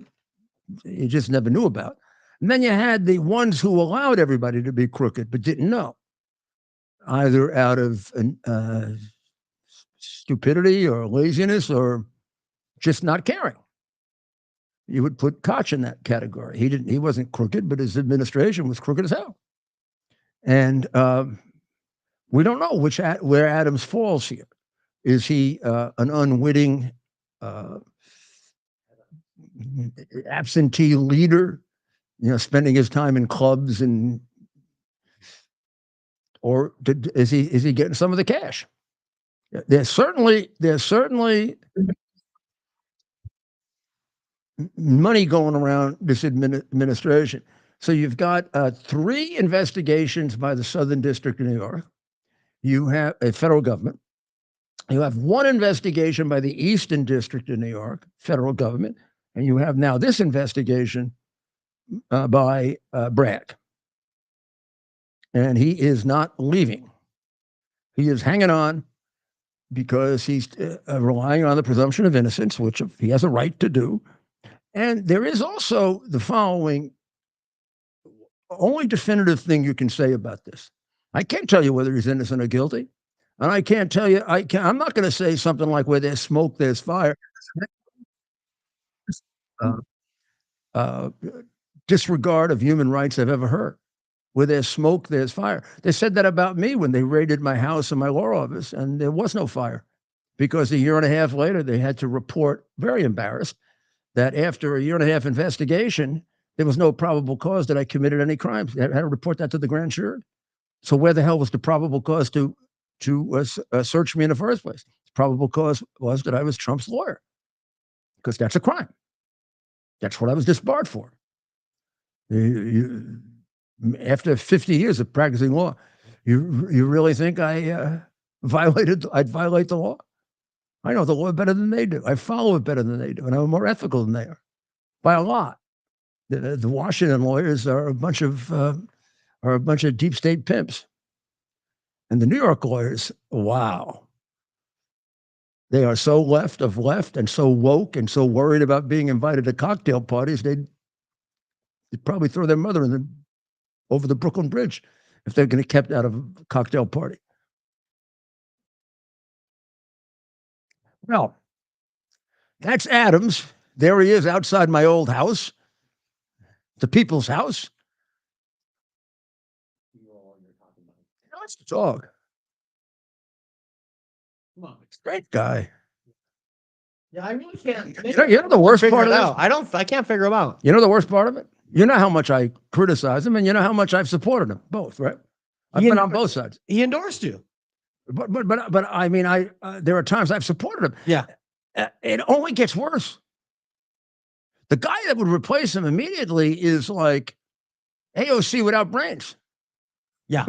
you just never knew about. And then you had the ones who allowed everybody to be crooked but didn't know, either out of stupidity or laziness or just not caring. You would put Koch in that category. He wasn't crooked, but his administration was crooked as hell. And we don't know where Adams falls here. Is he an unwitting absentee leader, spending his time in clubs, or is he getting some of the cash? There's certainly money going around this administration. So you've got 3 investigations by the Southern District of New York. You have a federal government. You have 1 investigation by the Eastern District of New York, federal government. And you have now this investigation by Bragg. And he is not leaving. He is hanging on because he's relying on the presumption of innocence, which he has a right to do. And there is also the following only definitive thing you can say about this. I can't tell you whether he's innocent or guilty. And I can't tell you, I'm not going to say something like where there's smoke, there's fire. Uh, uh, disregard of human rights I've ever heard. Where there's smoke, there's fire. They said that about me when they raided my house and my law office, and there was no fire because a year and a half later, they had to report, very embarrassed, that after a year and a half investigation, there was no probable cause that I committed any crimes. I had to report that to the grand jury. So where the hell was the probable cause to search me in the first place? The probable cause was that I was Trump's lawyer, because that's a crime. That's what I was disbarred for. After 50 years of practicing law, you really think I'd violate the law? I know the law better than they do. I follow it better than they do, and I'm more ethical than they are by a lot. The Washington lawyers are a bunch of deep state pimps, and the New York lawyers, wow, they are so left and so woke and so worried about being invited to cocktail parties, they'd probably throw their mother over the Brooklyn Bridge if they're going to kept out of a cocktail party. Well, that's Adams. There he is outside my old house, the people's house. That's the dog. Great guy. Yeah, I really can't. You know the worst part of this? I can't figure him out. You know the worst part of it? You know how much I criticize him, and you know how much I've supported him. Both, right? I've been on both sides. He endorsed you. But I mean, there are times I've supported him. Yeah. It only gets worse. The guy that would replace him immediately is like AOC without brains. Yeah.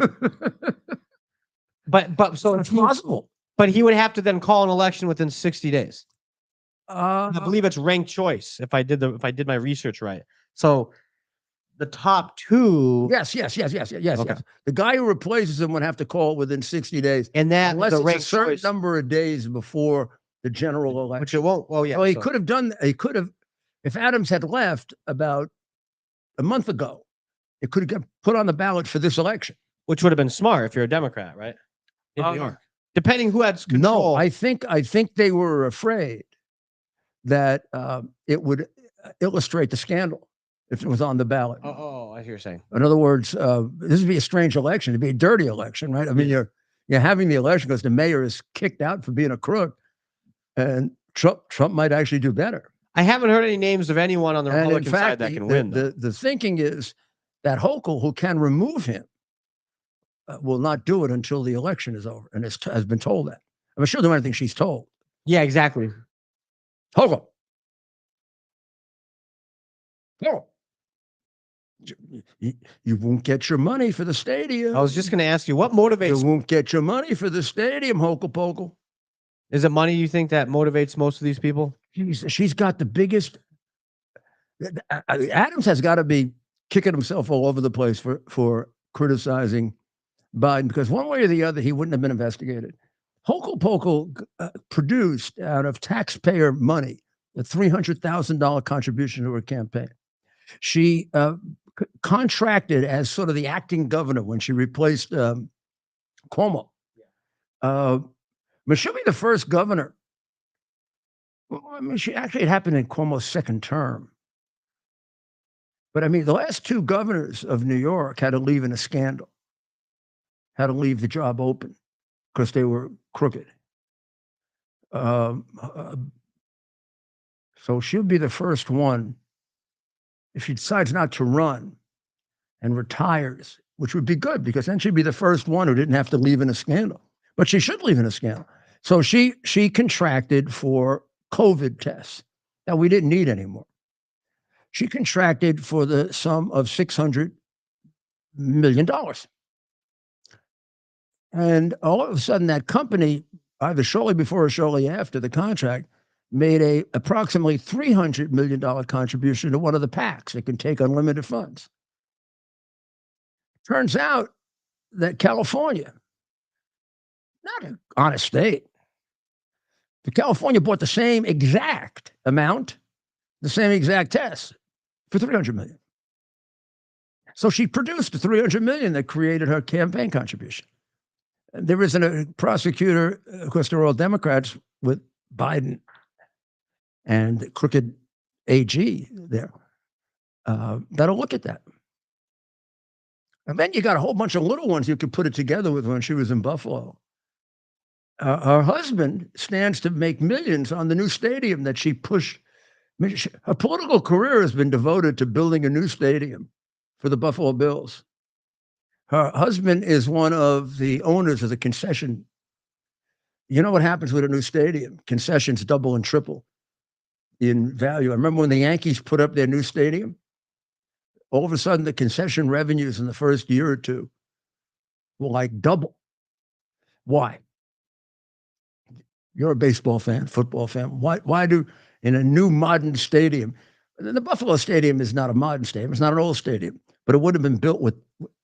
but so it's possible. But he would have to then call an election within 60 days. I I believe it's ranked choice if I did my research right. So the top two. Yes. Okay. Yes. The guy who replaces him would have to call within 60 days. And that unless the it's a ranked certain choice, number of days before the general election. which it won't. Well, yeah. Well, he could have, if Adams had left about a month ago, it could have got put on the ballot for this election. Which would have been smart if you're a Democrat, right? In New York. Depending who had control. No, I think they were afraid that it would illustrate the scandal if it was on the ballot. Oh, I hear you're saying. In other words, this would be a strange election. It'd be a dirty election, right? I mean, you're having the election because the mayor is kicked out for being a crook, and Trump might actually do better. I haven't heard any names of anyone on the Republican side that can win. The thinking is that Hochul, who can remove him, will not do it until the election is over, and has been told that. I'm sure there anything she's told. Yeah, exactly. Hochul. You won't get your money for the stadium. I was just going to ask you, what motivates? You won't get your money for the stadium, Hochul Pochul. Is it money you think that motivates most of these people? She's got the biggest. Adams has got to be kicking himself all over the place for criticizing Biden, because one way or the other, he wouldn't have been investigated. Hochul Pochul produced out of taxpayer money a $300,000 contribution to her campaign. She contracted as sort of the acting governor when she replaced Cuomo. But she'll be the first governor. Well, I mean, it happened in Cuomo's second term. But I mean, the last two governors of New York had to leave in a scandal, had to leave the job open because they were crooked. So she'll be the first one, if she decides not to run and retires, which would be good, because then she'd be the first one who didn't have to leave in a scandal. But she should leave in a scandal. So she contracted for COVID tests that we didn't need anymore. She contracted for the sum of $600 million. And all of a sudden, that company, either shortly before or shortly after the contract, made a approximately $300 million contribution to one of the PACs that can take unlimited funds. Turns out that California, not an honest state, but California bought the same exact amount, the same exact test for $300 million. So she produced $300 million that created her campaign contribution. There isn't a prosecutor, of course, they're all Democrats with Biden and the crooked AG there that'll look at that. And then you got a whole bunch of little ones you could put it together with when she was in Buffalo. Her husband stands to make millions on the new stadium that she pushed. I mean, her political career has been devoted to building a new stadium for the Buffalo Bills. Her husband is one of the owners of the concession. You know what happens with a new stadium? Concessions double and triple in value. I remember when the Yankees put up their new stadium, all of a sudden the concession revenues in the first year or two were like double. Why? You're a baseball fan, football fan. Why do in a new modern stadium? The Buffalo Stadium is not a modern stadium. It's not an old stadium, but it would have been built with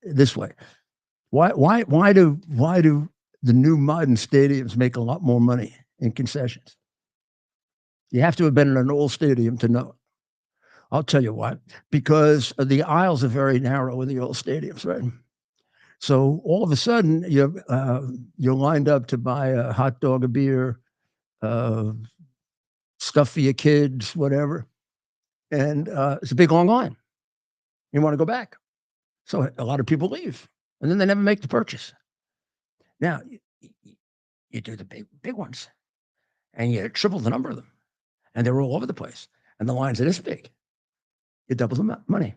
this way. Why do the new modern stadiums make a lot more money in concessions? You have to have been in an old stadium to know. I'll tell you why. Because the aisles are very narrow in the old stadiums, right? So all of a sudden, you're lined up to buy a hot dog, a beer, stuff for your kids, whatever. And it's a big, long line. You want to go back. So a lot of people leave. And then they never make the purchase. Now, you do the big ones. And you triple the number of them. And they're all over the place. And the lines are this big. You double the money.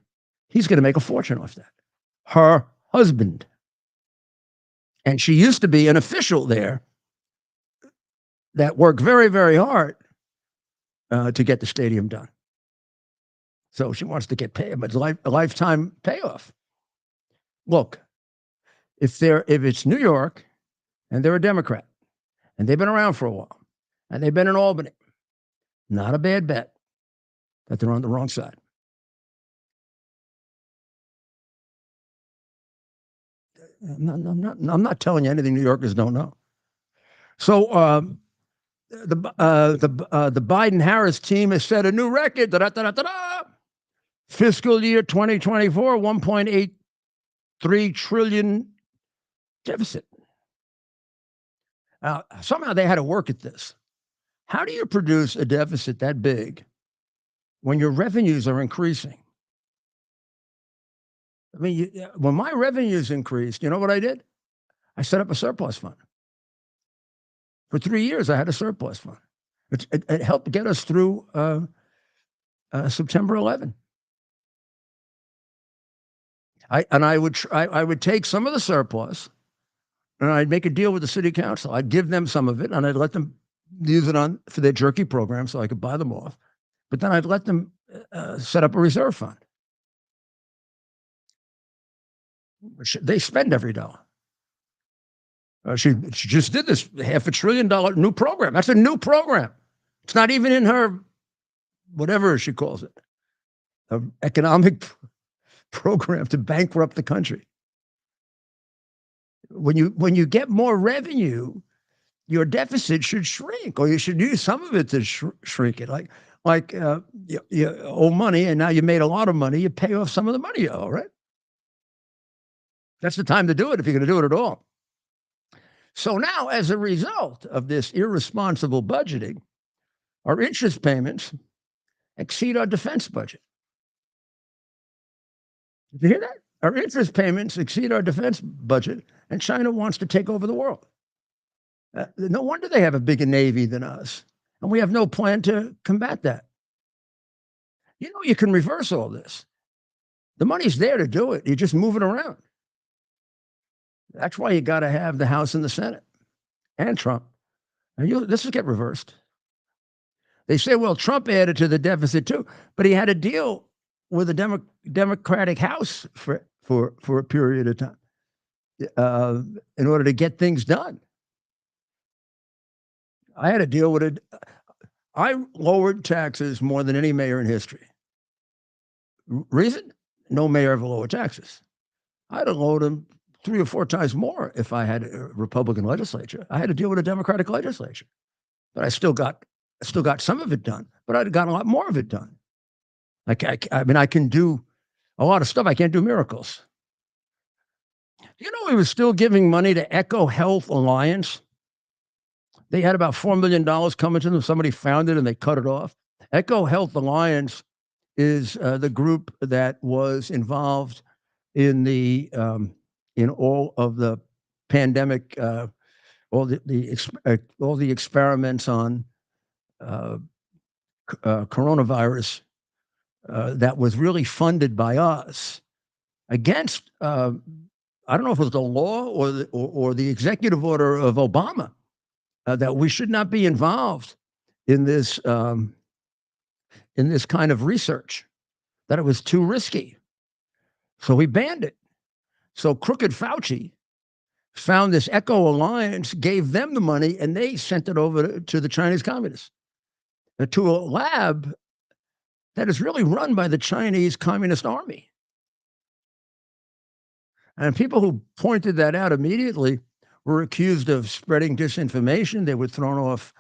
He's going to make a fortune off that. Her husband. And she used to be an official there that worked very, very hard to get the stadium done. So she wants to get paid, but it's a lifetime payoff. Look, if it's New York and they're a Democrat and they've been around for a while and they've been in Albany, not a bad bet that they're on the wrong side. I'm not telling you anything New Yorkers don't know. So the Biden-Harris team has set a new record. Fiscal year 2024, 1.83 trillion deficit. Somehow they had to work at this. How do you produce a deficit that big when your revenues are increasing? I mean, when my revenues increased, you know what I did? I set up a surplus fund. For 3 years, I had a surplus fund. It helped get us through September 11. I would take some of the surplus, and I'd make a deal with the city council. I'd give them some of it, and I'd let them use it for their jerky program, so I could buy them off. But then I'd let them set up a reserve fund. They spend every dollar. She just did this $500 billion new program. That's a new program. It's not even in her, whatever she calls it, economic program to bankrupt the country. When you get more revenue, your deficit should shrink, or you should use some of it to shrink it. Like you owe money, and now you made a lot of money. You pay off some of the money you owe, right? That's the time to do it if you're going to do it at all. So now, as a result of this irresponsible budgeting, our interest payments exceed our defense budget. Did you hear that? Our interest payments exceed our defense budget, and China wants to take over the world. No wonder they have a bigger Navy than us, and we have no plan to combat that. You know, you can reverse all this. The money's there to do it. You just move it around. That's why you got to have the House and the Senate and Trump. And this will get reversed. They say, well, Trump added to the deficit too, but he had a deal with the Democratic House for a period of time in order to get things done. I had a deal with it. I lowered taxes more than any mayor in history. Reason? No mayor ever lowered taxes. I'd have lowered them 3 or 4 times more if I had a Republican legislature. I had to deal with a Democratic legislature, but I still got some of it done. But I'd got a lot more of it done. I can do a lot of stuff. I can't do miracles. You know, he was still giving money to Echo Health Alliance. They had about $4 million coming to them. Somebody found it and they cut it off. Echo Health Alliance is the group that was involved in the in all of the pandemic, all the experiments on coronavirus that was really funded by us against. I don't know if it was the law or the executive order of Obama that we should not be involved in this kind of research, that it was too risky. So we banned it. So crooked Fauci found this Echo Alliance, gave them the money, and they sent it over to the Chinese communists, to a lab that is really run by the Chinese Communist Army. And people who pointed that out immediately were accused of spreading disinformation. They were thrown off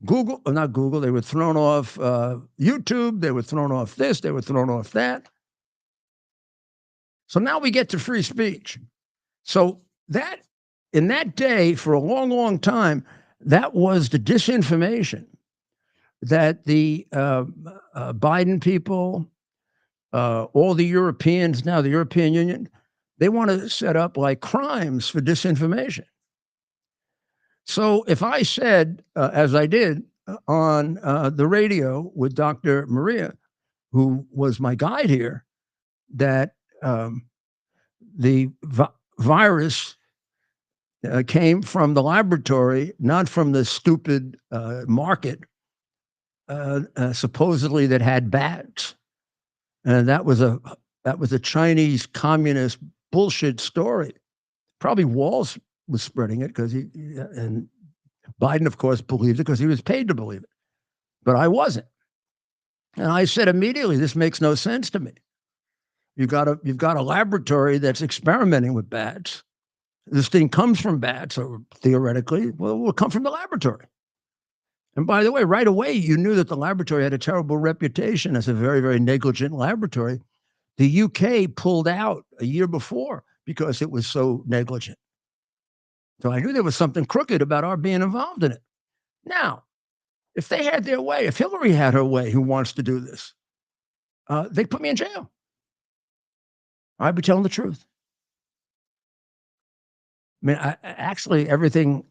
Google, not Google, they were thrown off YouTube, they were thrown off this, they were thrown off that. So now we get to free speech. So that, in that day, for a long, long time, that was the disinformation that the Biden people, all the Europeans now, the European Union, they want to set up like crimes for disinformation. So if I said, as I did on the radio with Dr. Maria, who was my guide here, that the virus came from the laboratory, not from the stupid market, supposedly that had bats, and that was a Chinese communist bullshit story. Probably Walls was spreading it because and Biden, of course, believed it because he was paid to believe it, but I wasn't. And I said immediately, this makes no sense to me. You've got a laboratory that's experimenting with bats. This thing comes from bats, or theoretically, well, it will come from the laboratory. And by the way, right away, you knew that the laboratory had a terrible reputation as a very, very negligent laboratory. The UK pulled out a year before because it was so negligent. So I knew there was something crooked about our being involved in it. Now, if they had their way, if Hillary had her way, who wants to do this, they'd put me in jail. I'd be telling the truth. I mean, actually, everything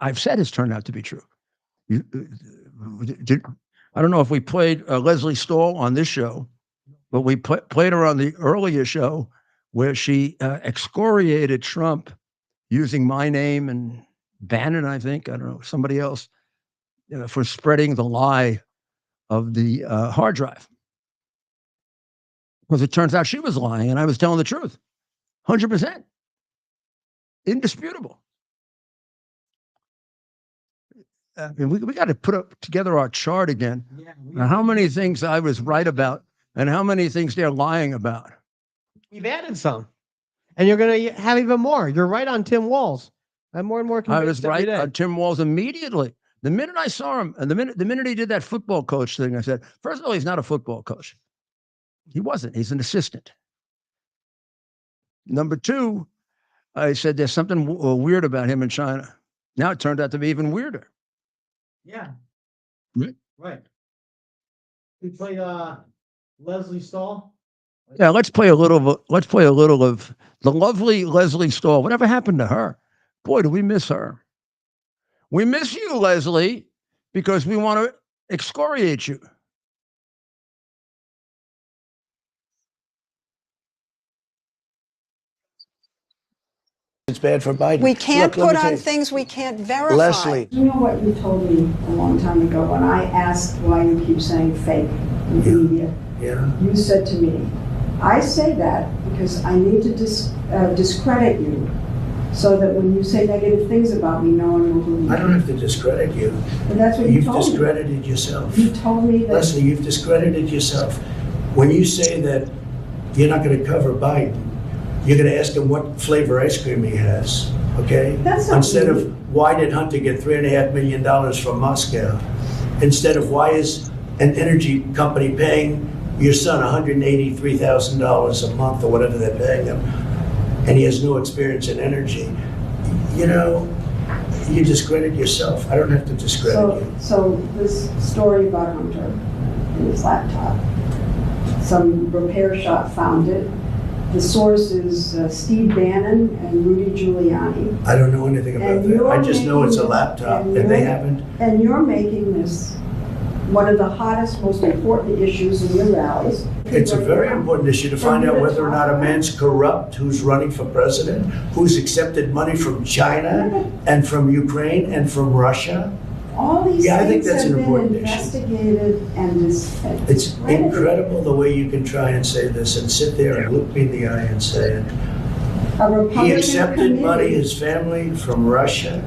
I've said has turned out to be true. I don't know if we played Leslie Stahl on this show, but we played her on the earlier show where she excoriated Trump using my name and Bannon, I think, I don't know, somebody else, for spreading the lie of the hard drive. Because it turns out she was lying and I was telling the truth. 100%. Indisputable. I mean, we got to put up together our chart again. Yeah, how many things I was right about and how many things they're lying about. We've added some. And you're going to have even more. You're right on Tim Walz. I'm more and more convinced. I was right on Tim Walz immediately. The minute I saw him, and the minute he did that football coach thing, I said, first of all, he's not a football coach. He wasn't. He's an assistant. Number two, I said there's something weird about him in China. Now it turned out to be even weirder. Yeah. Right. We played Leslie Stahl. Yeah, let's play a little of the lovely Leslie Stahl. Whatever happened to her? Boy, do we miss her. We miss you, Leslie, because we want to excoriate you. It's bad for Biden. We can't Look, put on things we can't verify. Leslie. You know what you told me a long time ago when I asked why you keep saying fake in the media? Yeah. You said to me, I say that because I need to discredit you so that when you say negative things about me, no one will believe I don't have to discredit you. But that's what you told me. You've discredited yourself. You told me that. Leslie, you've discredited yourself. When you say that you're not going to cover Biden, you're going to ask him what flavor ice cream he has, okay? That's not Instead me. of why did Hunter get $3.5 million from Moscow? Instead of why is an energy company paying your son $183,000 a month or whatever they're paying him, and he has no experience in energy, you know, you discredit yourself. I don't have to discredit you. So this story about Hunter and his laptop, some repair shop found it. The source is Steve Bannon and Rudy Giuliani. I don't know anything about that. I just know it's a laptop, and they haven't. And you're making this one of the hottest, most important issues in your rallies. It's a very important issue to find out whether or not a man's corrupt who's running for president, who's accepted money from China and from Ukraine and from Russia. All these I think things that's have an been important investigated and discredited. It's incredible the way you can try and say this and sit there and look me in the eye and say it. He accepted money, his family, from Russia,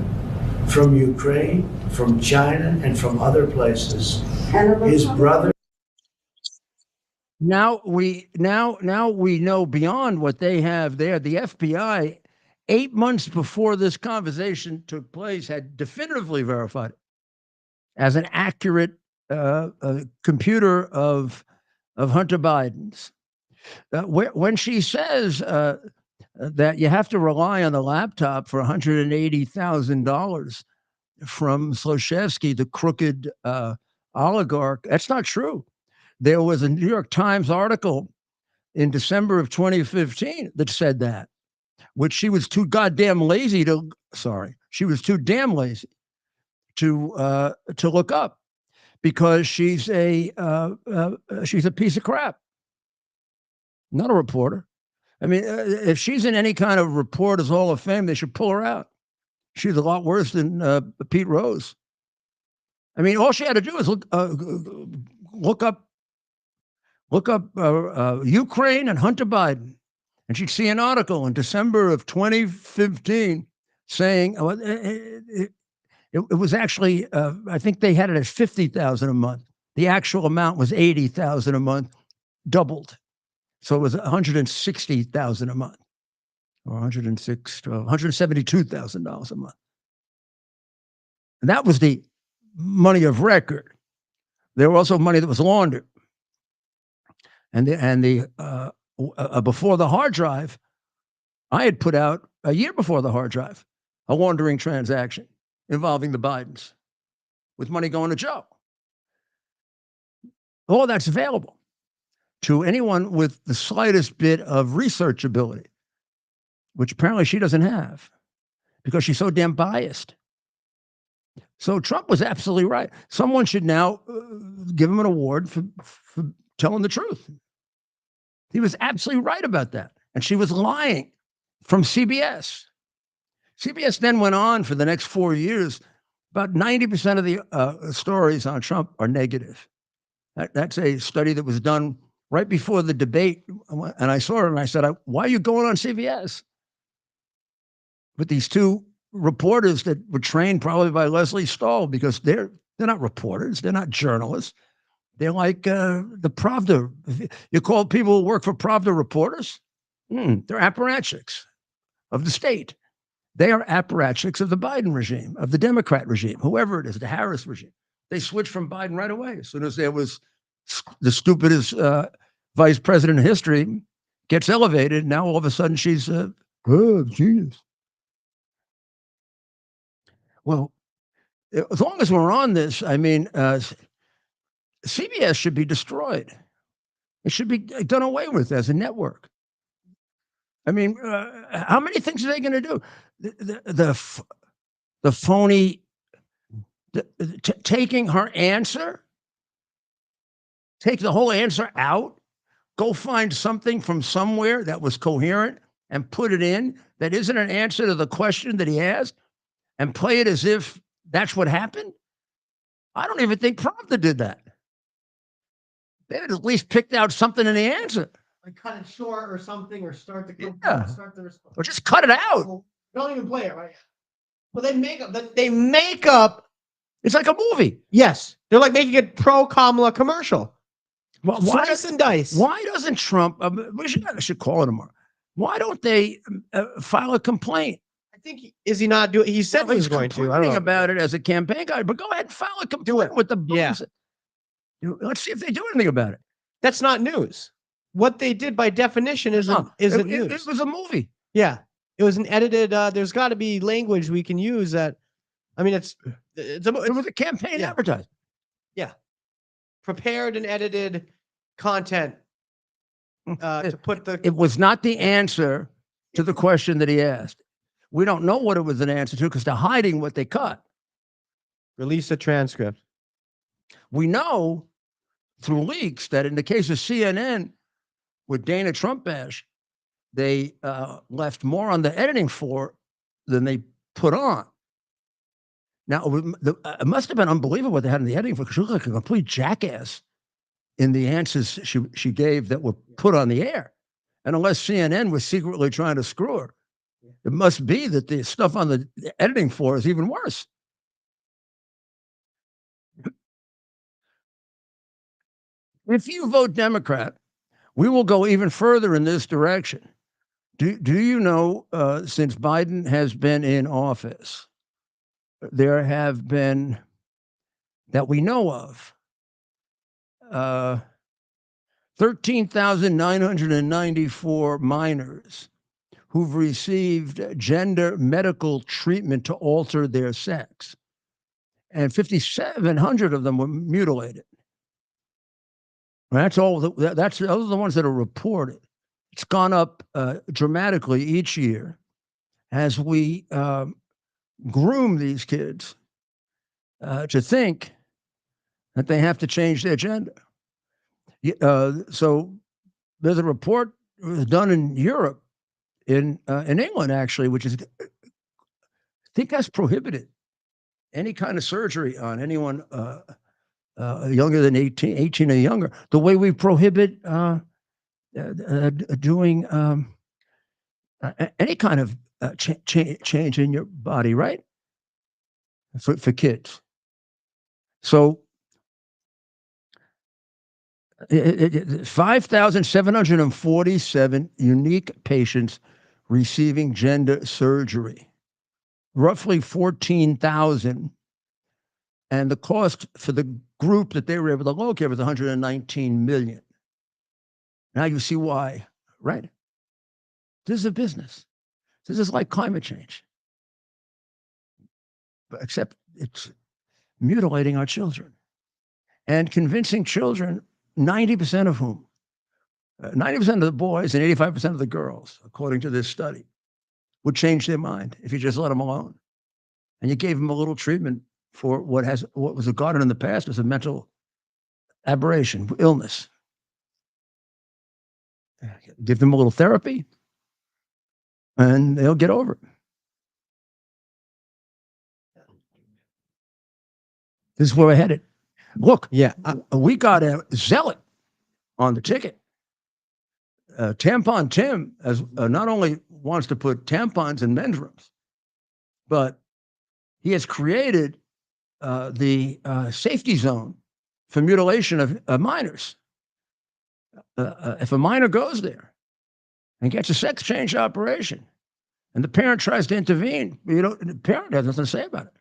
from Ukraine, from China, and from other places. And His brother. Now we know beyond what they have there. The FBI, 8 months before this conversation took place, had definitively verified it as an accurate computer of Hunter Biden's. When she says that you have to rely on the laptop for $180,000 from Sloshevsky, the crooked oligarch, that's not true. There was a New York Times article in December of 2015 that said that, which she was too goddamn lazy to. She was too damn lazy to look up, because she's a piece of crap, not a reporter. I mean, if she's in any kind of Reporters Hall of Fame, they should pull her out. She's a lot worse than Pete Rose. I mean, all she had to do is look up Ukraine and Hunter Biden, and she'd see an article in December of 2015 saying it was actually, I think they had it at $50,000 a month. The actual amount was $80,000 a month, doubled. So it was $160,000 a month, or $172,000 a month. And that was the money of record. There was also money that was laundered. And before the hard drive, I had put out a year before the hard drive a laundering transaction involving the Bidens, with money going to Joe. All that's available to anyone with the slightest bit of research ability, which apparently she doesn't have, because she's so damn biased. So Trump was absolutely right. Someone should now give him an award for telling the truth. He was absolutely right about that. And she was lying from CBS. CBS then went on for the next 4 years. About 90% of the stories on Trump are negative. That's a study that was done right before the debate. And I saw it and I said, why are you going on CBS? With these two reporters that were trained probably by Leslie Stahl, because they're not reporters. They're not journalists. They're like the Pravda. You call people who work for Pravda reporters? They're apparatchiks of the state. They are apparatchiks of the Biden regime, of the Democrat regime, whoever it is, the Harris regime. They switched from Biden right away. As soon as there was the stupidest vice president in history gets elevated, now all of a sudden she's genius. Well, as long as we're on this, I mean, CBS should be destroyed. It should be done away with as a network. I mean, how many things are they going to do? The phony, taking her answer, take the whole answer out, go find something from somewhere that was coherent and put it in that isn't an answer to the question that he asked, and play it as if that's what happened. I don't even think Pravda did that. They had at least picked out something in the answer. Like cut it short or something, or start the response. Or just cut it out. Well, don't even play it, right? Well, they make up. It's like a movie. Yes, they're like making a pro Kamala commercial. Well, Slice and dice. Why doesn't Trump? I should call it tomorrow. Why don't they file a complaint? I think is he not doing? He said he was going to. I don't know about it as a campaign guy, but go ahead and file a complaint with the Biden. Let's see if they do anything about it. That's not news. What they did by definition isn't news. It was a movie. Yeah, it was an edited. There's got to be language we can use that. I mean, it was a campaign advertisement. Yeah, prepared and edited content to put the. It was not the answer to the question that he asked. We don't know what it was an answer to because they're hiding what they cut. Release a transcript. We know through leaks that in the case of CNN with Dana Trump bash, they left more on the editing floor than they put on. Now, it must have been unbelievable what they had in the editing floor because she looked like a complete jackass in the answers she gave that were put on the air. And unless CNN was secretly trying to screw her, it must be that the stuff on the editing floor is even worse. If you vote Democrat, we will go even further in this direction. Do you know, since Biden has been in office, there have been, that we know of, 13,994 minors who've received gender medical treatment to alter their sex. And 5,700 of them were mutilated. That's all. Those are the ones that are reported. It's gone up dramatically each year as we groom these kids to think that they have to change their gender. So there's a report done in Europe, in England actually, which is, I think that's prohibited any kind of surgery on anyone younger than 18 or younger, the way we prohibit doing any kind of change in your body, right? For kids. So 5,747 unique patients receiving gender surgery, roughly 14,000. And the cost for the group that they were able to locate was 119 million. Now you see why, right? This is a business. This is like climate change, except it's mutilating our children and convincing children, 90% of whom, 90% of the boys and 85% of the girls, according to this study, would change their mind if you just let them alone. And you gave them a little treatment for what was regarded in the past as a mental aberration, illness. Give them a little therapy, and they'll get over it. This is where we're headed. Look, we got a zealot on the ticket. Tampon Tim not only wants to put tampons in men's rooms, but he has created the safety zone for mutilation of minors. If a minor goes there and gets a sex change operation, and the parent tries to intervene, the parent has nothing to say about it.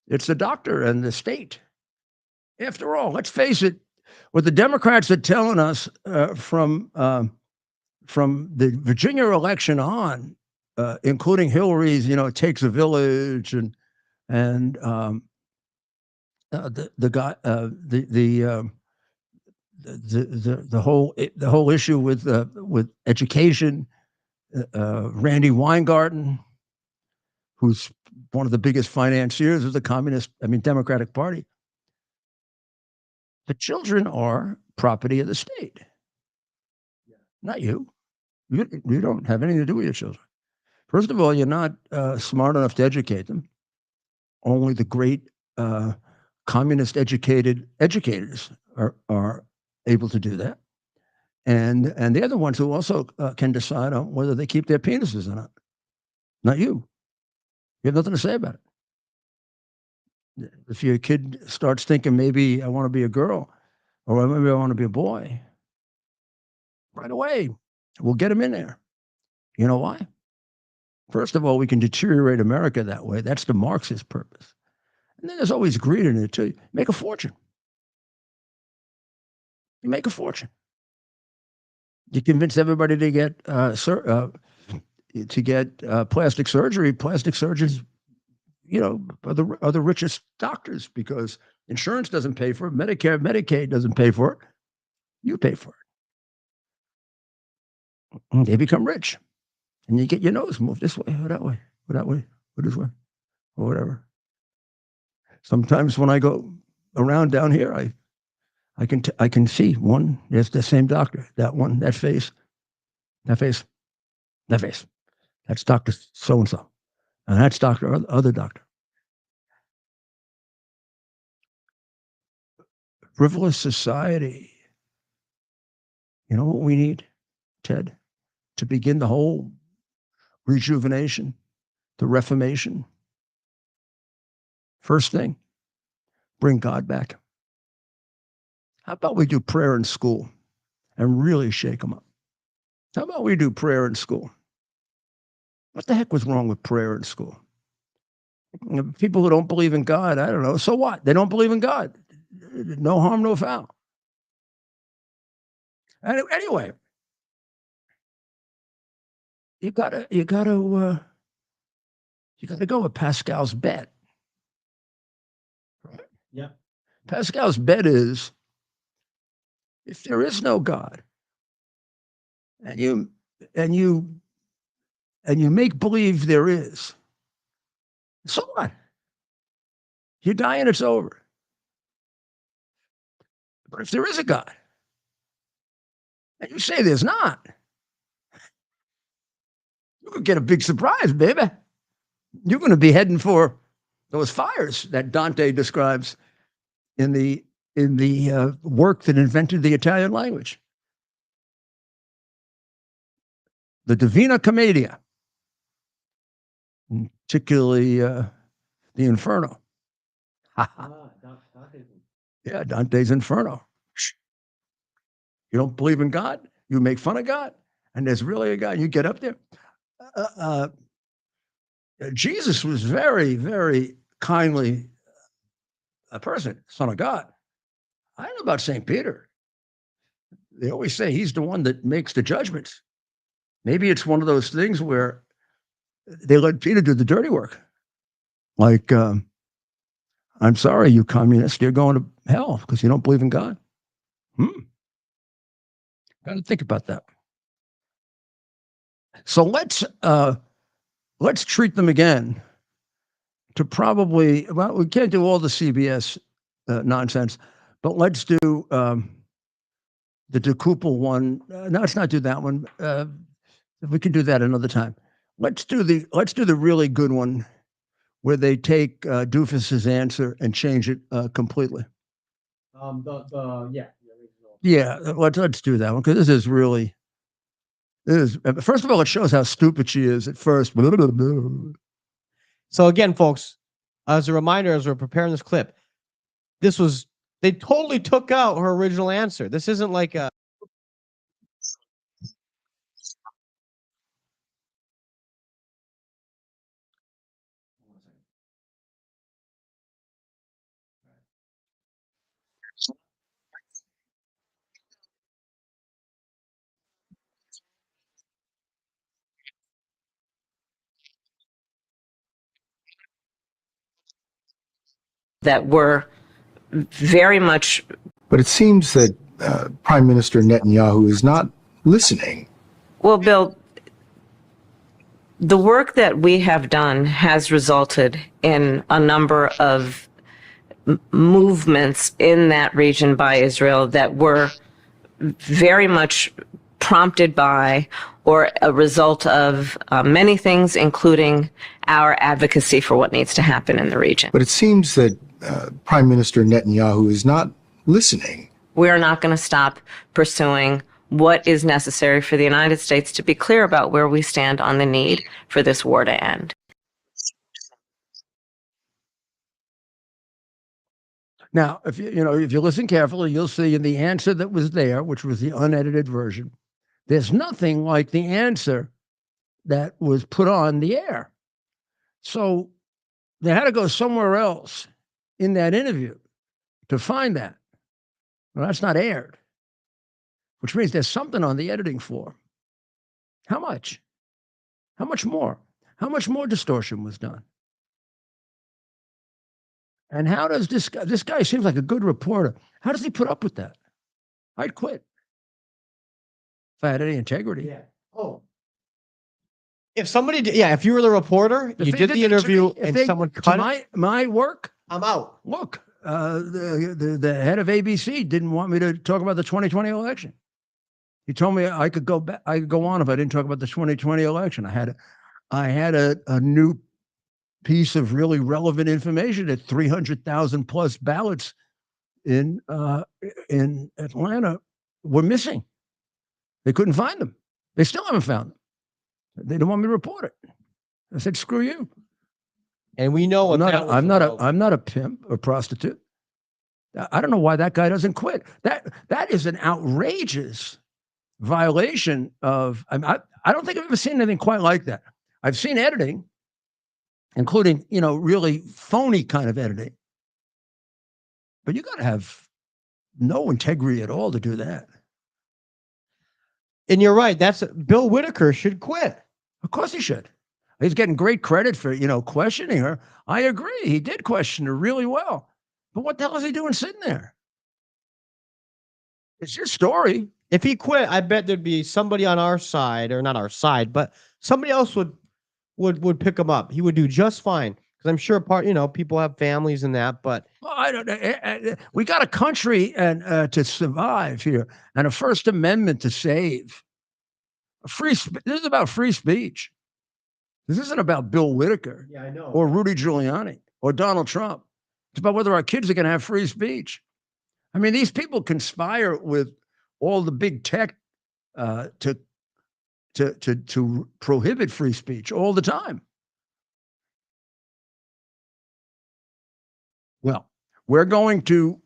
It's the doctor and the state. After all, let's face it, what the Democrats are telling us from the Virginia election on, including Hillary's, it takes a village, and the whole issue with education, Randy Weingarten, who's one of the biggest financiers of the Democratic Party. The children are property of the state, not you. You don't have anything to do with your children. First of all, you're not smart enough to educate them. Only the great communist educators are able to do that. And they're the ones who also can decide on whether they keep their penises or not you. You have nothing to say about it. If your kid starts thinking, maybe I want to be a girl, or maybe I want to be a boy, right away, we'll get them in there. You know why? First of all, we can deteriorate America that way. That's the Marxist purpose. And then there's always greed in it too. Make a fortune. You make a fortune. You convince everybody to get plastic surgery. Plastic surgeons, are the richest doctors because insurance doesn't pay for it. Medicare, Medicaid doesn't pay for it. You pay for it. And they become rich. And you get your nose moved this way or that way or that way or this way or whatever. Sometimes when I go around down here, I can see one. It's the same doctor. That one, that face, that face, that face. That's Doctor so and so, and that's Doctor other doctor. Frivolous society. You know what we need, Ted, to begin the whole rejuvenation, the reformation? First thing, bring God back. How about we do prayer in school and really shake them up? How about we do prayer in school? What the heck was wrong with prayer in school? People who don't believe in God, I don't know. So what? They don't believe in God. No harm, no foul. Anyway, you gotta go with Pascal's bet. Right? Yeah. Pascal's bet is if there is no God, and you make believe there is, so what? You die and it's over. But if there is a God, and you say there's not, you could get a big surprise, baby. You're going to be heading for those fires that Dante describes in the work that invented the Italian language, the Divina Commedia, particularly the Inferno. Yeah, Dante's Inferno. You don't believe in God, you make fun of God, and there's really a God. You get up there. Jesus was very, very kindly a person, Son of God. I don't know about St. Peter. They always say he's the one that makes the judgments. Maybe it's one of those things where they let Peter do the dirty work. Like, I'm sorry, you communist, you're going to hell because you don't believe in God. Got to think about that. So let's treat them again to probably, well, we can't do all the CBS nonsense, but let's do the decouple one. No, let's not do that one. We can do that another time. Let's do the really good one where they take Doofus's answer and change it completely. Yeah, let's do that one because this is first of all, it shows how stupid she is at first. So again, folks, as a reminder, as we're preparing this clip, they totally took out her original answer. This isn't like a that were very much. But it seems that Prime Minister Netanyahu is not listening. Well, Bill, the work that we have done has resulted in a number of movements in that region by Israel that were very much prompted by or a result of many things, including our advocacy for what needs to happen in the region. But it seems that Prime Minister Netanyahu is not listening. We're not going to stop pursuing what is necessary for the United States to be clear about where we stand on the need for this war to end. Now, if you listen carefully, you'll see in the answer that was there, which was the unedited version, there's nothing like the answer that was put on the air. So they had to go somewhere else in that interview to find that. Well, that's not aired. which means there's something on the editing floor. How much? How much more? How much more distortion was done? And how does this guy seems like a good reporter. How does he put up with that? I'd quit if I had any integrity. Yeah. Oh. If somebody did, yeah, if you were the reporter, you did the interview and someone cut it, my work, I'm out. Look, the head of ABC didn't want me to talk about the 2020 election. He told me I could go back, I could go on if I didn't talk about the 2020 election. I had a new piece of really relevant information that 300,000 plus ballots in Atlanta were missing. They couldn't find them. They still haven't found them. They didn't want me to report it. I said, "Screw you." And we know what I'm not a pimp or prostitute. I don't know why that guy doesn't quit. That is an outrageous violation of. I don't think I've ever seen anything quite like that. I've seen editing, including really phony kind of editing, but you got to have no integrity at all to do that. And you're right. That's Bill Whitaker should quit. Of course he should. He's getting great credit for, questioning her. I agree. He did question her really well. But what the hell is he doing sitting there? It's your story. If he quit, I bet there'd be somebody on our side, or not our side, but somebody else would pick him up. He would do just fine. Because I'm sure people have families and that, but well, I don't know. We got a country and to survive here and a First Amendment to save. This is about free speech. This isn't about Bill Whitaker or Rudy Giuliani or Donald Trump. It's about whether our kids are going to have free speech. I mean, these people conspire with all the big tech to prohibit free speech all the time. Well, we're going to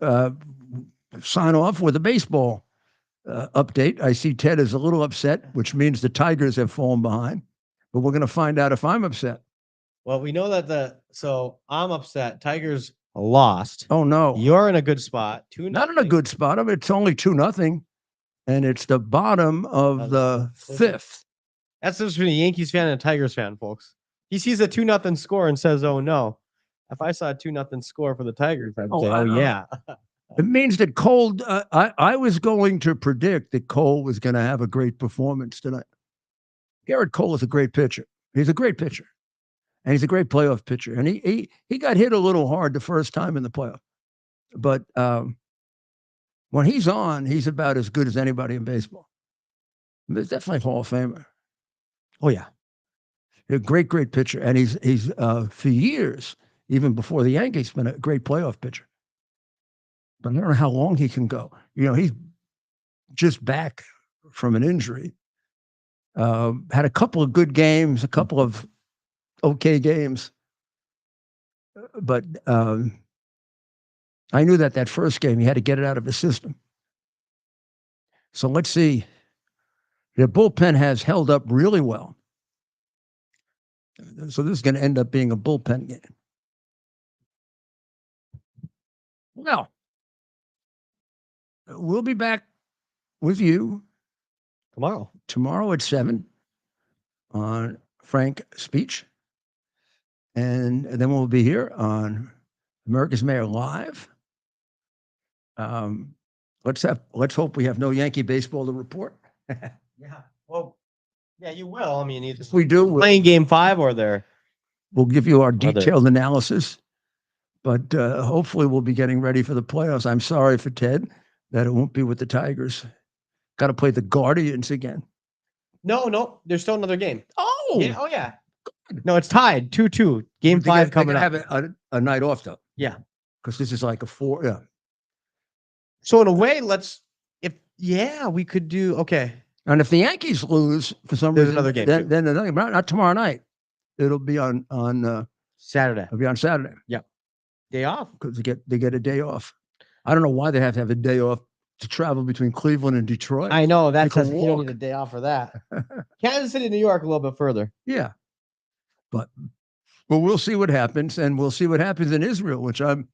sign off with a baseball update. I see Ted is a little upset, which means the Tigers have fallen behind. But we're going to find out if I'm upset. Well, we know that so I'm upset. Tigers lost. Oh no, you're in a good spot. 2-0. Not in a good spot. I mean, it's only 2-0, and it's the bottom of the fifth. That's just between a Yankees fan and a Tigers fan, folks. He sees a 2-0 score and says, "Oh no." If I saw a 2-0 score for the Tigers, I'd say, "Oh yeah." It means that Cole. I was going to predict that Cole was going to have a great performance tonight. Garrett Cole is a great pitcher. He's a great pitcher. And he's a great playoff pitcher. And he got hit a little hard the first time in the playoff. But when he's on, he's about as good as anybody in baseball. He's definitely a Hall of Famer. Oh, yeah. A great pitcher. And he's for years, even before the Yankees, been a great playoff pitcher. But I don't know how long he can go. He's just back from an injury. Had a couple of good games, a couple of okay games. But I knew that first game, he had to get it out of his system. So let's see. The bullpen has held up really well. So this is going to end up being a bullpen game. Well, we'll be back with you tomorrow at 7 on Frank Speech. And then we'll be here on America's Mayor Live. Let's hope we have no Yankee baseball to report. Yeah. Well, yeah, you will. I mean, either if we do, playing Game 5 or they're. We'll give you our detailed analysis. But hopefully we'll be getting ready for the playoffs. I'm sorry for Ted that it won't be with the Tigers. Got to play the Guardians again. No. There's still another game. Oh. Yeah. Oh, yeah. No, it's tied 2-2. Game 5 coming up. Have a night off, though. Yeah. Because this is like a 4. Yeah. So in a way, we could do, okay. And if the Yankees lose for some There's reason, another game. then another, not tomorrow night. It'll be on Saturday. It'll be on Saturday. Yeah. Day off. Because they get a day off. I don't know why they have to have a day off to travel between Cleveland and Detroit. I know you don't need a day off for that. Kansas City, New York, a little bit further. Yeah. But we'll see what happens, and we'll see what happens in Israel, which I'm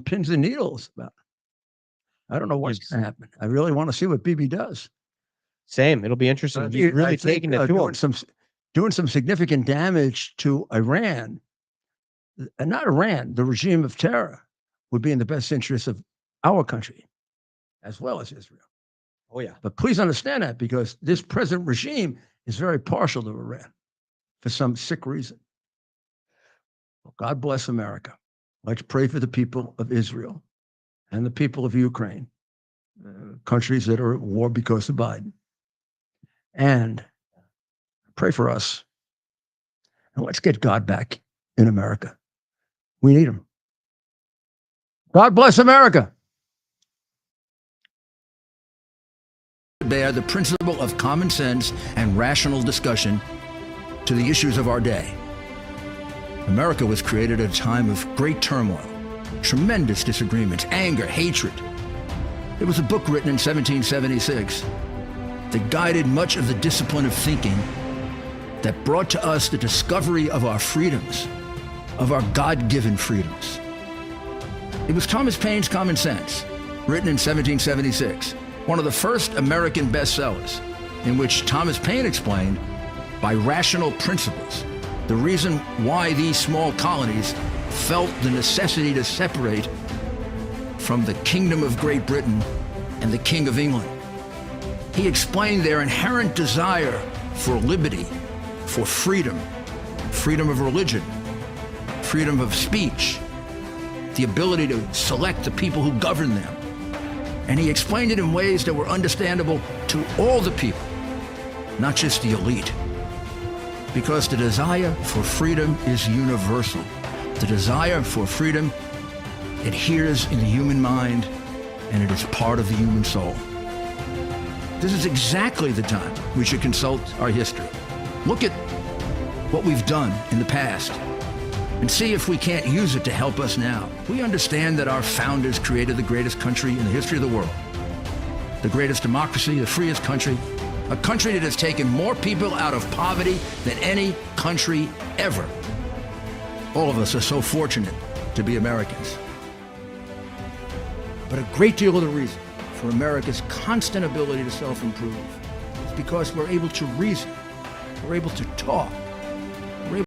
pins and needles about. I don't know what's going to happen. I really want to see what Bibi does. Same. It'll be interesting. He's really I think, taking it to doing him. doing some significant damage to Iran, and not Iran, the regime of terror, would be in the best interest of our country, as well as Israel. Oh yeah. But please understand that, because this present regime is very partial to Iran for some sick reason. Well, God bless America. I'd like to pray for the people of Israel and the people of Ukraine, countries that are at war because of Biden. And pray for us. And let's get God back in America. We need him. God bless America. Bear the principle of common sense and rational discussion to the issues of our day. America was created at a time of great turmoil, tremendous disagreements, anger, hatred. There was a book written in 1776 that guided much of the discipline of thinking that brought to us the discovery of our freedoms, of our God-given freedoms. It was Thomas Paine's Common Sense, written in 1776, one of the first American bestsellers, in which Thomas Paine explained, by rational principles, the reason why these small colonies felt the necessity to separate from the Kingdom of Great Britain and the King of England. He explained their inherent desire for liberty, for freedom, freedom of religion, freedom of speech, the ability to select the people who govern them. And he explained it in ways that were understandable to all the people, not just the elite. Because the desire for freedom is universal. The desire for freedom adheres in the human mind, and it is part of the human soul. This is exactly the time we should consult our history. Look at what we've done in the past and see if we can't use it to help us now. We understand that our founders created the greatest country in the history of the world, the greatest democracy, the freest country, a country that has taken more people out of poverty than any country ever. All of us are so fortunate to be Americans. But a great deal of the reason for America's constant ability to self-improve is because we're able to reason, we're able to talk,